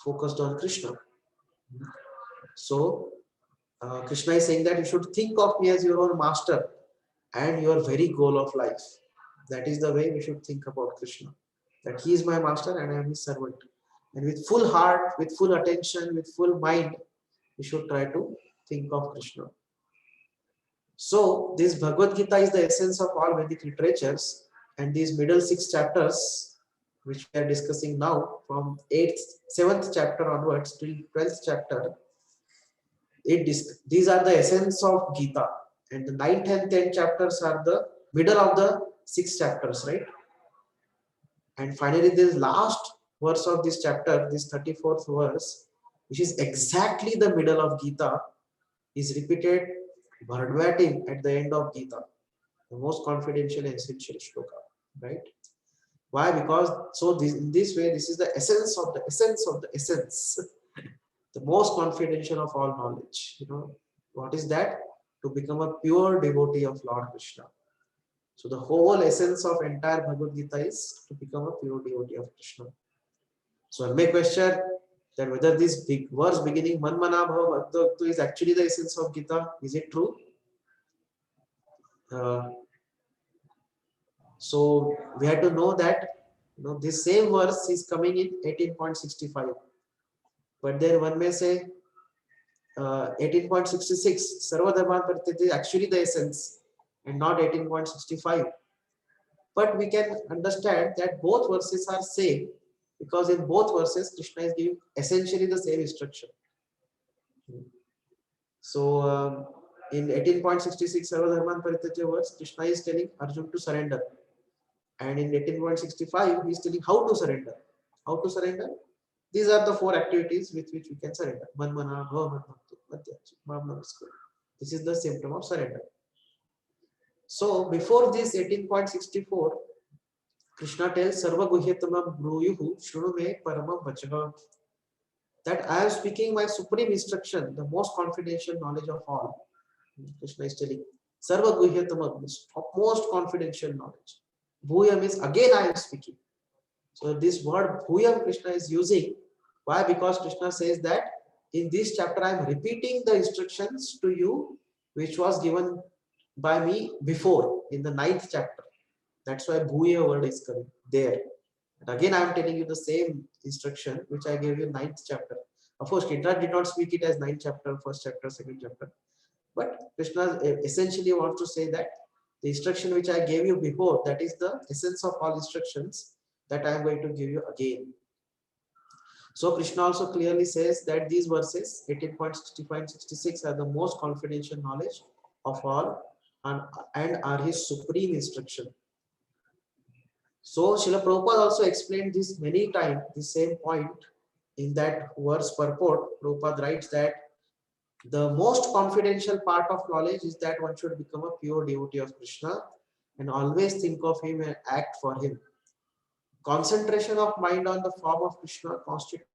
[SPEAKER 1] focused on Krishna. So Krishna is saying that you should think of me as your own master and your very goal of life. That is the way we should think about Krishna. That he is my master and I am his servant. And with full heart, with full attention, with full mind, we should try to think of Krishna. So this Bhagavad Gita is the essence of all Vedic literatures, and these middle 6 chapters which we are discussing now from 7th chapter onwards till 12th chapter, these are the essence of Gita, and the 9th and 10th chapters are the middle of the 6 chapters, right? And finally, this last verse of this chapter, this 34th verse, which is exactly the middle of Gita, is repeated verbatim at the end of Gita, the most confidential and essential shloka, right? Why? Because in this way, this is the essence of the essence of the essence, the most confidential of all knowledge. What is that? To become a pure devotee of Lord Krishna. So the whole essence of entire Bhagavad Gita is to become a pure devotee of Krishna. So I may question that whether this big verse beginning Manmana Bhava Bhakta is actually the essence of Gita. Is it true? So we have to know that this same verse is coming in 18.65. But then one may say 18.66 Sarva Dharman Parityaja is actually the essence and not 18.65. But we can understand that both verses are same, because in both verses Krishna is giving essentially the same instruction. So in 18.66 Sarva Dharman Parityaja verse, Krishna is telling Arjun to surrender, and in 18.65 he is telling how to surrender. How to surrender? These are the 4 activities with which we can surrender. Manmana, Bhava, Madhyaj, this is the symptom of surrender. So before this 18.64, Krishna tells Sarva Guhyatamam Bruyuhu Shunu Me Paramam Vachaha, that I am speaking my supreme instruction, the most confidential knowledge of all. Krishna is telling Sarva Guhyatamam, most confidential knowledge. Bhuya means again I am speaking. So this word Bhuyam Krishna is using. Why? Because Krishna says that in this chapter I am repeating the instructions to you which was given by me before in the 9th chapter. That's why Bhuya word is coming there. And again I am telling you the same instruction which I gave you in 9th chapter. Of course, Krishna did not speak it as 9th chapter, 1st chapter, 2nd chapter. But Krishna essentially wants to say that the instruction which I gave you before, that is the essence of all instructions that I am going to give you again. So Krishna also clearly says that these verses 18.65 and 66 are the most confidential knowledge of all and are his supreme instruction. So Srila Prabhupada also explained this many times, the same point in that verse purport. Prabhupada writes that the most confidential part of knowledge is that one should become a pure devotee of Krishna and always think of him and act for him. Concentration of mind on the form of Krishna constitutes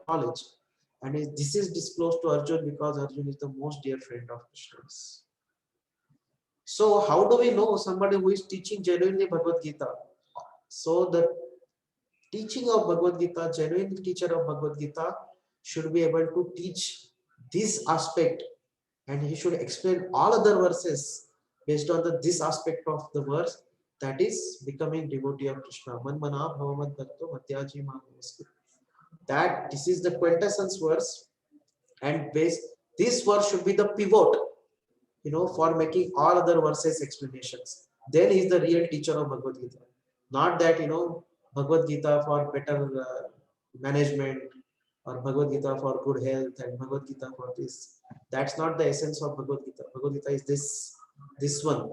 [SPEAKER 1] knowledge, and this is disclosed to Arjun because Arjun is the most dear friend of Krishna's. So how do we know somebody who is teaching genuinely Bhagavad Gita? So the teaching of Bhagavad Gita, genuine teacher of Bhagavad Gita should be able to teach this aspect, and he should explain all other verses based on this aspect of the verse, that is becoming devotee of Krishna. Manmana Bhavamad Bhakto Madhyaji Manavastu. That this is the quintessence verse, and this verse should be the pivot, for making all other verses explanations. Then he is the real teacher of Bhagavad Gita. Not that, Bhagavad Gita for better management, or Bhagavad Gita for good health, and Bhagavad Gita for this. That's not the essence of Bhagavad Gita. Bhagavad Gita is this one,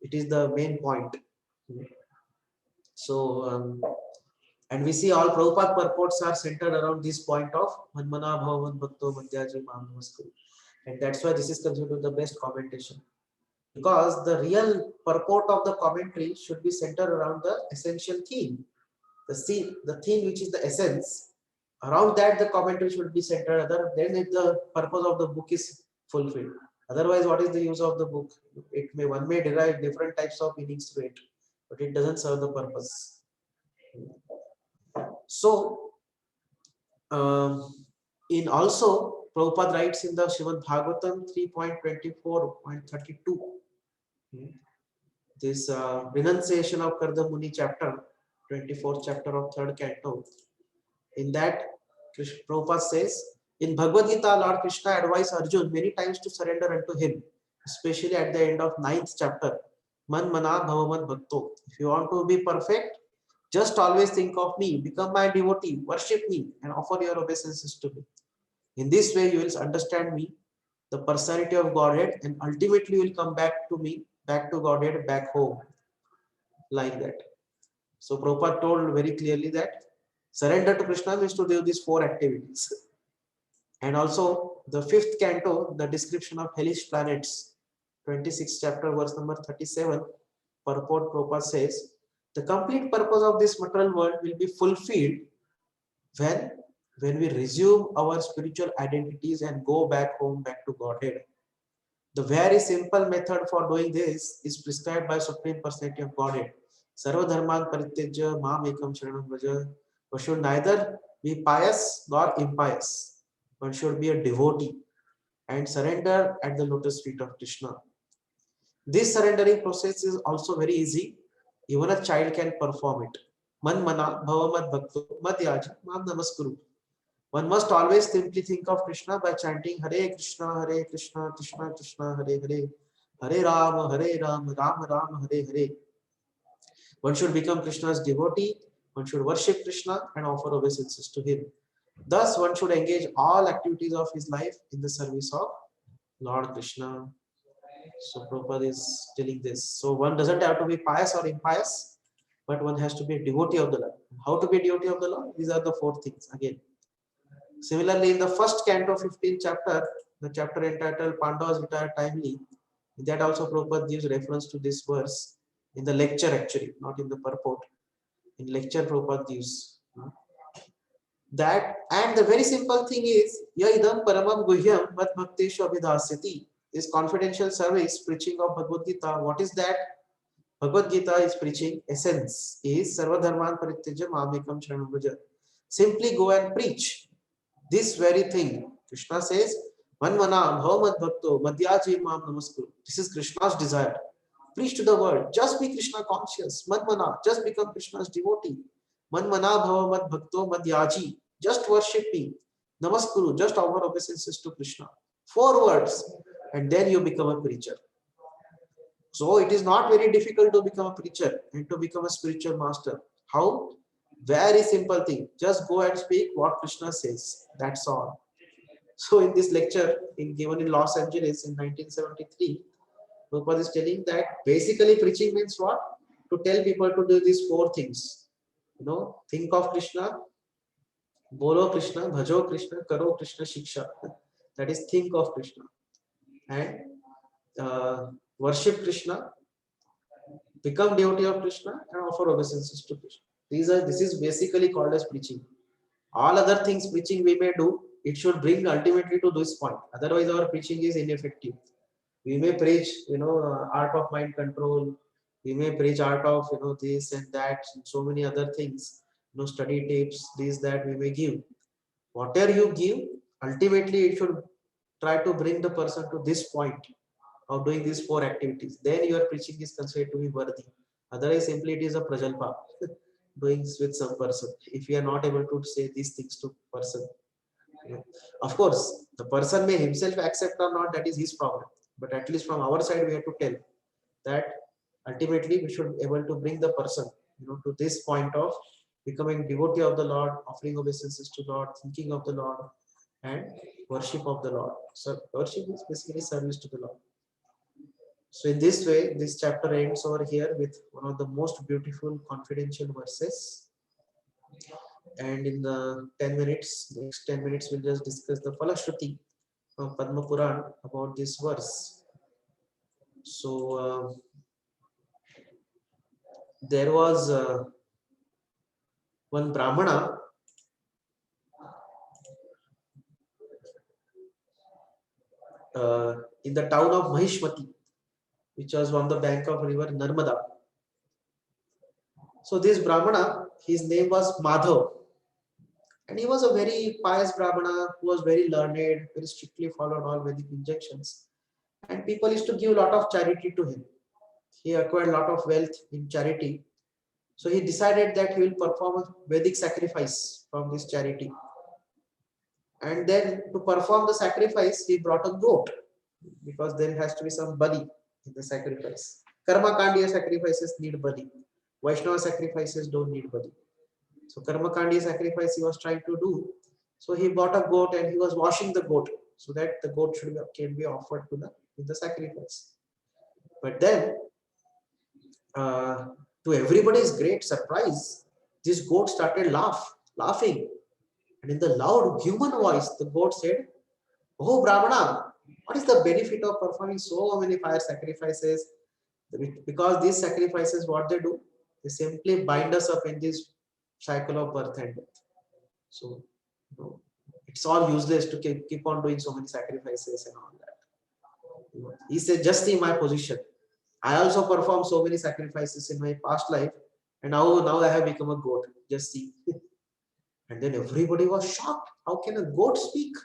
[SPEAKER 1] it is the main point. So, and we see all Prabhupada purports are centered around this point of Manmana Bhavan Bhakto Madhyaji Manavastu. And that's why this is considered the best commentation. Because the real purport of the commentary should be centered around the essential theme. The theme which is the essence, around that the commentary should be centered. Then the purpose of the book is fulfilled. Otherwise, what is the use of the book? One may derive different types of meanings to it, but it doesn't serve the purpose. So, in also, Prabhupada writes in the Srimad Bhagavatam 3.24.32, this renunciation of Karda Muni chapter, 24th chapter of 3rd canto. In that, Prabhupada says, in Bhagavad Gita, Lord Krishna advised Arjun many times to surrender unto him, especially at the end of 9th chapter, Man mana bhavamad bhakto. If you want to be perfect, just always think of me, become my devotee, worship me, and offer your obeisances to me. In this way, you will understand me, the personality of Godhead, and ultimately you will come back to me, back to Godhead, back home, like that. So Prabhupada told very clearly that surrender to Krishna means to do these 4 activities. And also the 5th canto, the description of hellish planets, 26th chapter, verse number 37, purport Prabhupada says, the complete purpose of this material world will be fulfilled when we resume our spiritual identities and go back home, back to Godhead. The very simple method for doing this is prescribed by Supreme Personality of Godhead. Sarva dharman parityajya mam ekam sharanam vraja. One should neither be pious nor impious. One should be a devotee and surrender at the lotus feet of Krishna. This surrendering process is also very easy. Even a child can perform it. Man mana bhavamad bhakto mad yaja mam namaskuru. One must always simply think of Krishna by chanting Hare Krishna, Krishna Krishna, Hare Hare, Hare Rama, Rama Rama, Hare Hare. One should become Krishna's devotee, one should worship Krishna and offer obeisances to him. Thus, one should engage all activities of his life in the service of Lord Krishna. So Prabhupada is telling this. So one doesn't have to be pious or impious, but one has to be a devotee of the Lord. How to be a devotee of the Lord? These are the 4 things again. Similarly, in the first canto, 15th chapter, the chapter entitled Pandavas Retire Timely, that also Prabhupada gives reference to this verse in the lecture, actually, not in the purport. In lecture, Prabhupada gives that, and the very simple thing is, Ya idam paramam guhyam mat bhakteshu abhidasyati. This confidential service, preaching of Bhagavad Gita, what is that? Bhagavad Gita is preaching essence, is Sarva dharman parityajya mamekam sharanam vraja. Simply go and preach this very thing. Krishna says, Man mana bhavamad bhakto madhyaji mam namaskuru. This is Krishna's desire. Preach to the world. Just be Krishna conscious. Man mana, just become Krishna's devotee. Man mana bhavamad bhakto madhyaji. Just worship me. Namaskuru, just offer obeisances to Krishna. 4 words, and then you become a preacher. So it is not very difficult to become a preacher and to become a spiritual master. How? Very simple thing. Just go and speak what Krishna says. That's all. So in this lecture given in Los Angeles in 1973, Prabhupada is telling that basically preaching means what? To tell people to do these 4 things. Think of Krishna, bolo Krishna, bhajo Krishna, karo Krishna shiksha. That is think of Krishna. And worship Krishna, become devotee of Krishna, and offer obeisances to Krishna. This is basically called as preaching. All other things preaching we may do, it should bring ultimately to this point. Otherwise, our preaching is ineffective. We may preach, art of mind control. We may preach art of, this and that, and so many other things. Study tips, this, that we may give. Whatever you give, ultimately it should try to bring the person to this point of doing these 4 activities. Then your preaching is considered to be worthy. Otherwise, simply it is a prajalpa doing with some person. If we are not able to say these things to person, of course, the person may himself accept or not. That is his problem. But at least from our side, we have to tell that ultimately we should be able to bring the person, to this point of becoming devotee of the Lord, offering obeisances to Lord, thinking of the Lord, and worship of the Lord. So worship is basically service to the Lord. So in this way, this chapter ends over here with one of the most beautiful confidential verses. And in the next 10 minutes, we'll just discuss the Falashruti from Padma Puran about this verse. So there was one Brahmana in the town of Mahishmati, which was on the bank of river Narmada. So this Brahmana, his name was Madhav, and he was a very pious Brahmana who was very learned, very strictly followed all Vedic injunctions, and people used to give a lot of charity to him. He acquired a lot of wealth in charity, so he decided that he will perform a Vedic sacrifice from this charity. And then to perform the sacrifice, he brought a goat, because there has to be some bali in the sacrifice. Karma Kandiya sacrifices need bali. Vaishnava sacrifices don't need bali. So Karma Kandiya sacrifice he was trying to do. So he bought a goat and he was washing the goat so that the goat can be offered to the sacrifice. But then, to everybody's great surprise, this goat started laughing. And in the loud human voice, the goat said, "Oh Brahmana, what is the benefit of performing so many fire sacrifices? Because these sacrifices, what they do, they simply bind us up in this cycle of birth and death. So, it's all useless to keep on doing so many sacrifices and all that." He said, "Just see my position. I also performed so many sacrifices in my past life, and now I have become a goat. Just see." And then everybody was shocked. How can a goat speak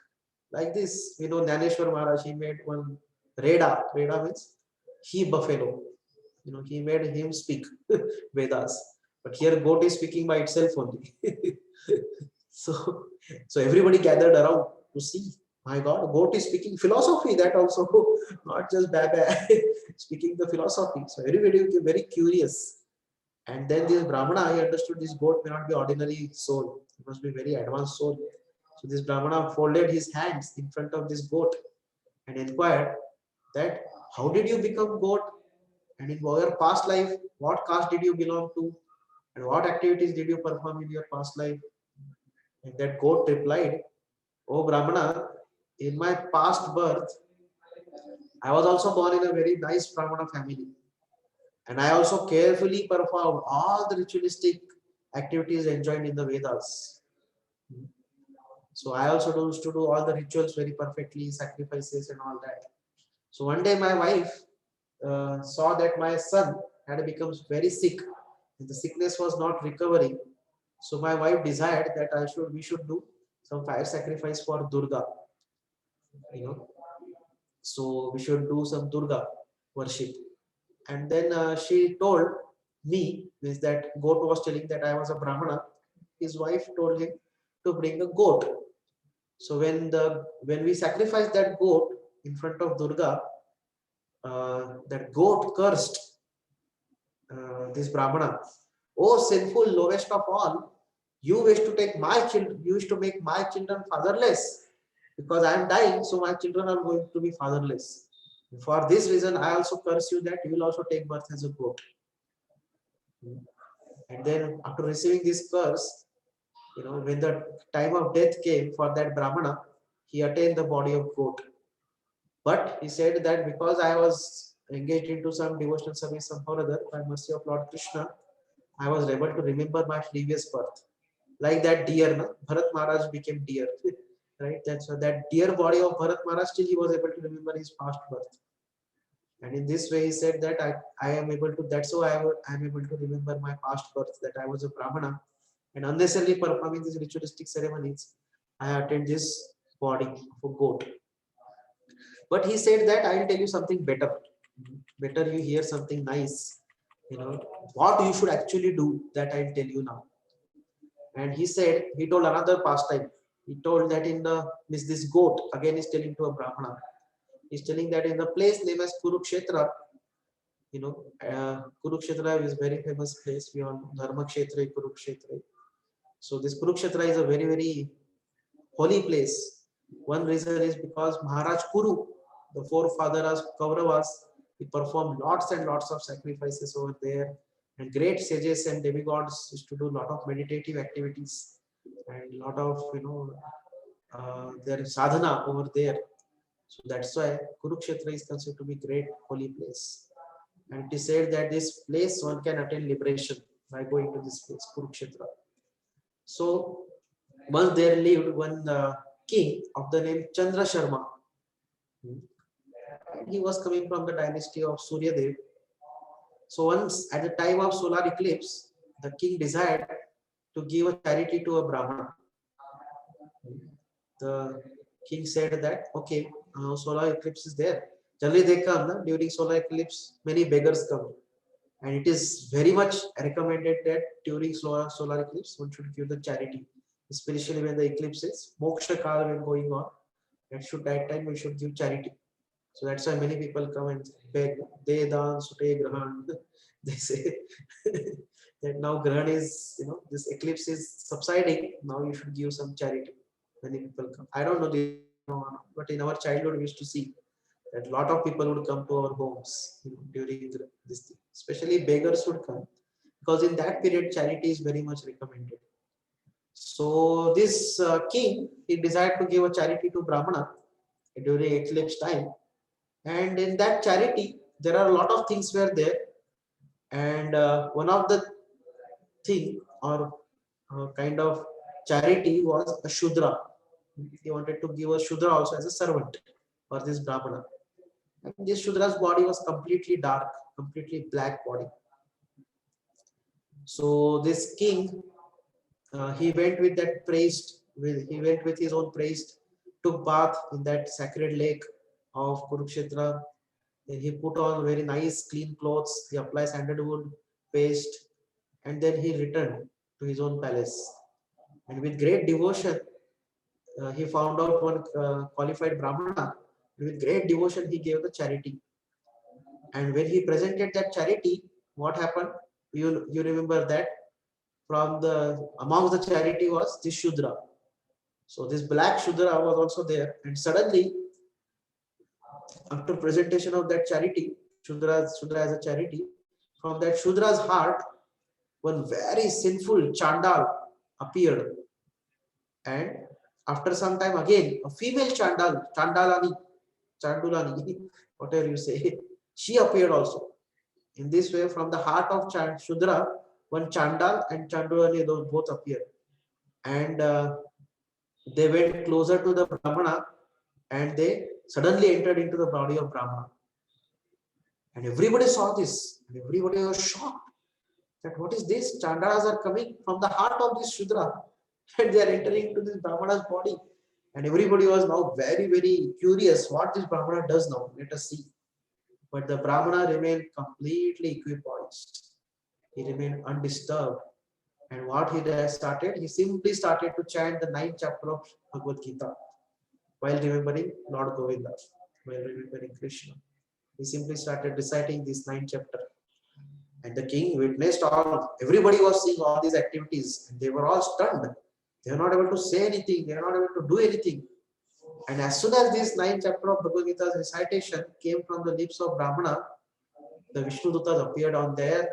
[SPEAKER 1] like this? Dhaneshwar Maharaj, he made one Reda. Reda means he buffalo. He made him speak Vedas. But here goat is speaking by itself only. So, everybody gathered around to see. My God, goat is speaking philosophy. That also, not just baba, speaking the philosophy. So everybody became very curious. And then this Brahmana, he understood this goat may not be ordinary soul. It must be very advanced soul. So this Brahmana folded his hands in front of this goat and inquired that, "How did you become goat? And in your past life, what caste did you belong to? And what activities did you perform in your past life?" And that goat replied, "Oh Brahmana, in my past birth, I was also born in a very nice Brahmana family. And I also carefully performed all the ritualistic activities enjoined in the Vedas. So I also used to do all the rituals very perfectly, sacrifices and all that. So one day my wife saw that my son had become very sick and the sickness was not recovering. So my wife desired that we should do some fire sacrifice for Durga. So we should do some Durga worship. And then she told me, is that goat was telling that I was a Brahmana. His wife told him to bring a goat. So when we sacrificed that goat in front of Durga, that goat cursed this Brahmana. "Oh sinful, lowest of all, you wish to take my children, you wish to make my children fatherless, because I am dying, so my children are going to be fatherless. For this reason, I also curse you that you will also take birth as a goat." And then after receiving this curse, when the time of death came for that Brahmana, he attained the body of goat. But he said that because I was engaged into some devotional service somehow or other, by mercy of Lord Krishna, I was able to remember my previous birth. Like that deer, Bharat Maharaj became deer. Right? That's that deer body of Bharat Maharaj, still he was able to remember his past birth. And in this way, he said that I am able to, that's how I am able to remember my past birth, that I was a Brahmana. And unnecessarily performing these ritualistic ceremonies, I attained this body of a goat. But he said that I will tell you something better. Better you hear something nice. What you should actually do, that I will tell you now. And he told another pastime. He told that this goat, again is telling to a Brahmana. He's telling that in the place named as Kurukshetra, Kurukshetra is a very famous place. We all know Dharma Kshetra, Kurukshetra. So this Kurukshetra is a very, very holy place. One reason is because Maharaj Kuru, the forefathers Kauravas, he performed lots and lots of sacrifices over there. And great sages and demigods used to do a lot of meditative activities and a lot of, their sadhana over there. So that's why Kurukshetra is considered to be great holy place. And it is said that this place one can attain liberation by going to this place, Kurukshetra. So once there lived one king of the name Chandra Sharma. He was coming from the dynasty of Suryadev. So once at the time of solar eclipse, the king desired to give a charity to a Brahmana. The king said that, okay, solar eclipse is there. Generally they come during solar eclipse, many beggars come. And it is very much recommended that during solar eclipse, one should give the charity, especially when the eclipse is moksha kala when going on. That time we should give charity. So that's why many people come and beg, De dan sute grahan. They say that now grahan is, this eclipse is subsiding. Now you should give some charity. Many people come. I don't know this, but in our childhood we used to see that a lot of people would come to our homes during this thing. Especially beggars would come because in that period charity is very much recommended. So this king, he decided to give a charity to Brahmana during eclipse time, and in that charity there are a lot of things were there, and one of the thing or kind of charity was a Shudra. He wanted to give a Shudra also as a servant for this Brahmana. And this Shudra's body was completely dark, completely black body. So this king, he went with that priest, he went with his own priest, took bath in that sacred lake of Kurukshetra. Then he put on very nice clean clothes, he applied sandalwood paste, and then he returned to his own palace. And with great devotion, he found out one qualified Brahmana. With great devotion, he gave the charity. And when he presented that charity, what happened? You remember that from the amongst the charity was this Shudra. So this black Shudra was also there, and suddenly, after presentation of that charity, Shudra as a charity, from that Shudra's heart, one very sinful Chandal appeared, and after some time again, a female Chandulani, whatever you say, she appeared also. In this way, from the heart of Shudra, one Chandal and Chandulani, those both appeared, and they went closer to the Brahmana, and they suddenly entered into the body of Brahmana. And everybody saw this, and everybody was shocked that what is this? Chandalas are coming from the heart of this Shudra, and they are entering into this Brahmana's body. And everybody was now very, very curious what this Brahmana does now. Let us see. But the Brahmana remained completely equipoised. He remained undisturbed. And what he started, he simply started to chant the 9th chapter of Bhagavad Gita while remembering Lord Govinda, while remembering Krishna. He simply started reciting this 9th chapter. And the king witnessed all, everybody was seeing all these activities, and they were all stunned. They were not able to say anything, they were not able to do anything. And as soon as this 9th chapter of Bhagavad Gita's recitation came from the lips of Brahmana, the Vishnu Dutas appeared on there,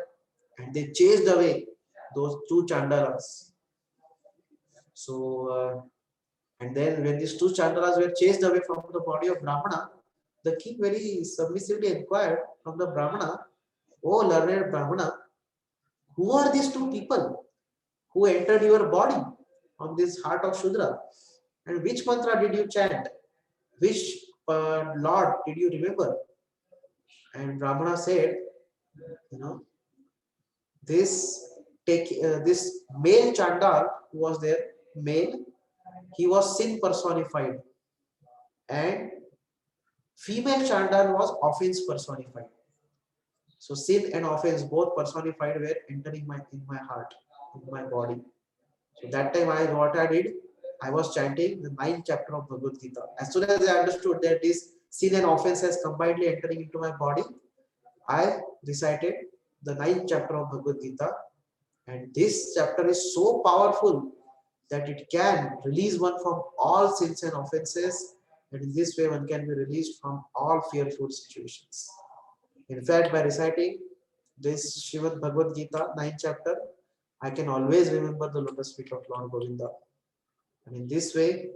[SPEAKER 1] and they chased away those two Chandalas. So, and then when these two Chandalas were chased away from the body of Brahmana, the king very submissively inquired from the Brahmana, "Oh, learned Brahmana, who are these two people who entered your body on this heart of Shudra? And which mantra did you chant? Which Lord did you remember?" And Brahmana said, this this male Chandal who was there, male, he was sin personified, and female Chandal was offense personified. So sin and offense both personified were entering in my heart, in my body. So that time what I did, I was chanting the 9th chapter of Bhagavad Gita. As soon as I understood that this sin and offense has combinedly entering into my body, I recited the 9th chapter of Bhagavad Gita, and this chapter is so powerful that it can release one from all sins and offenses, and in this way one can be released from all fearful situations. In fact, by reciting this Srimad Bhagavad Gita 9th chapter, I can always remember the lotus feet of Lord Govinda. And in this way,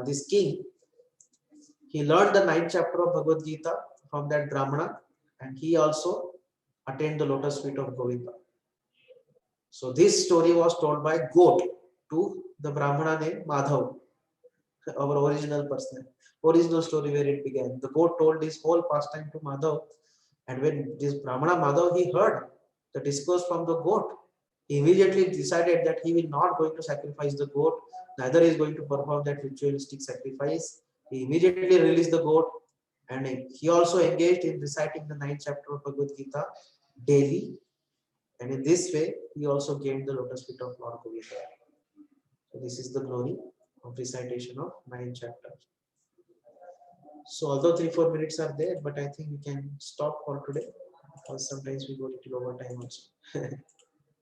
[SPEAKER 1] this king, he learned the 9th chapter of Bhagavad Gita from that Brahmana, and he also attained the lotus feet of Govinda. So this story was told by goat to the Brahmana named Madhav, our original story where it began. The goat told this whole pastime to Madhav, and when this Brahmana Madhav, he heard the discourse from the goat, he immediately decided that he will not going to sacrifice the goat, neither is going to perform that ritualistic sacrifice. He immediately released the goat, and he also engaged in reciting the 9th chapter of Bhagavad Gita daily, and in this way he also gained the lotus feet of Lord Govinda. So this is the glory of recitation of 9th chapter. So although 3-4 minutes are there, but I think we can stop for today because sometimes we go little over time also.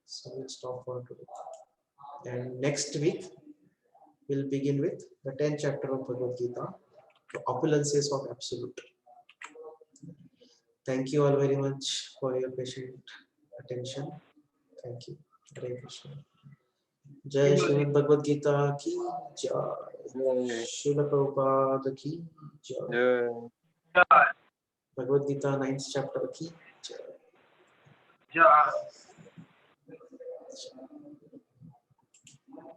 [SPEAKER 1] So we'll stop for today. And next week we'll begin with the 10th chapter of Bhagavad Gita, the opulences of absolute. Thank you all very much for your patient attention. Thank you. Hare Krishna. Jai Srimad Bhagavad Gita ki jai. Srila Prabhupada ki jai. Bhagavad Gita 9th chapter ki jai.
[SPEAKER 4] Yeah.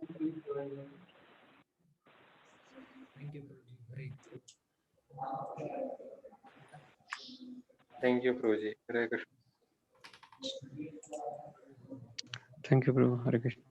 [SPEAKER 2] Thank you, Guruji. Hare
[SPEAKER 5] Thank you, Prabhuji. Hare Krishna.
[SPEAKER 3] Thank you, Prabhu. Hare Krishna.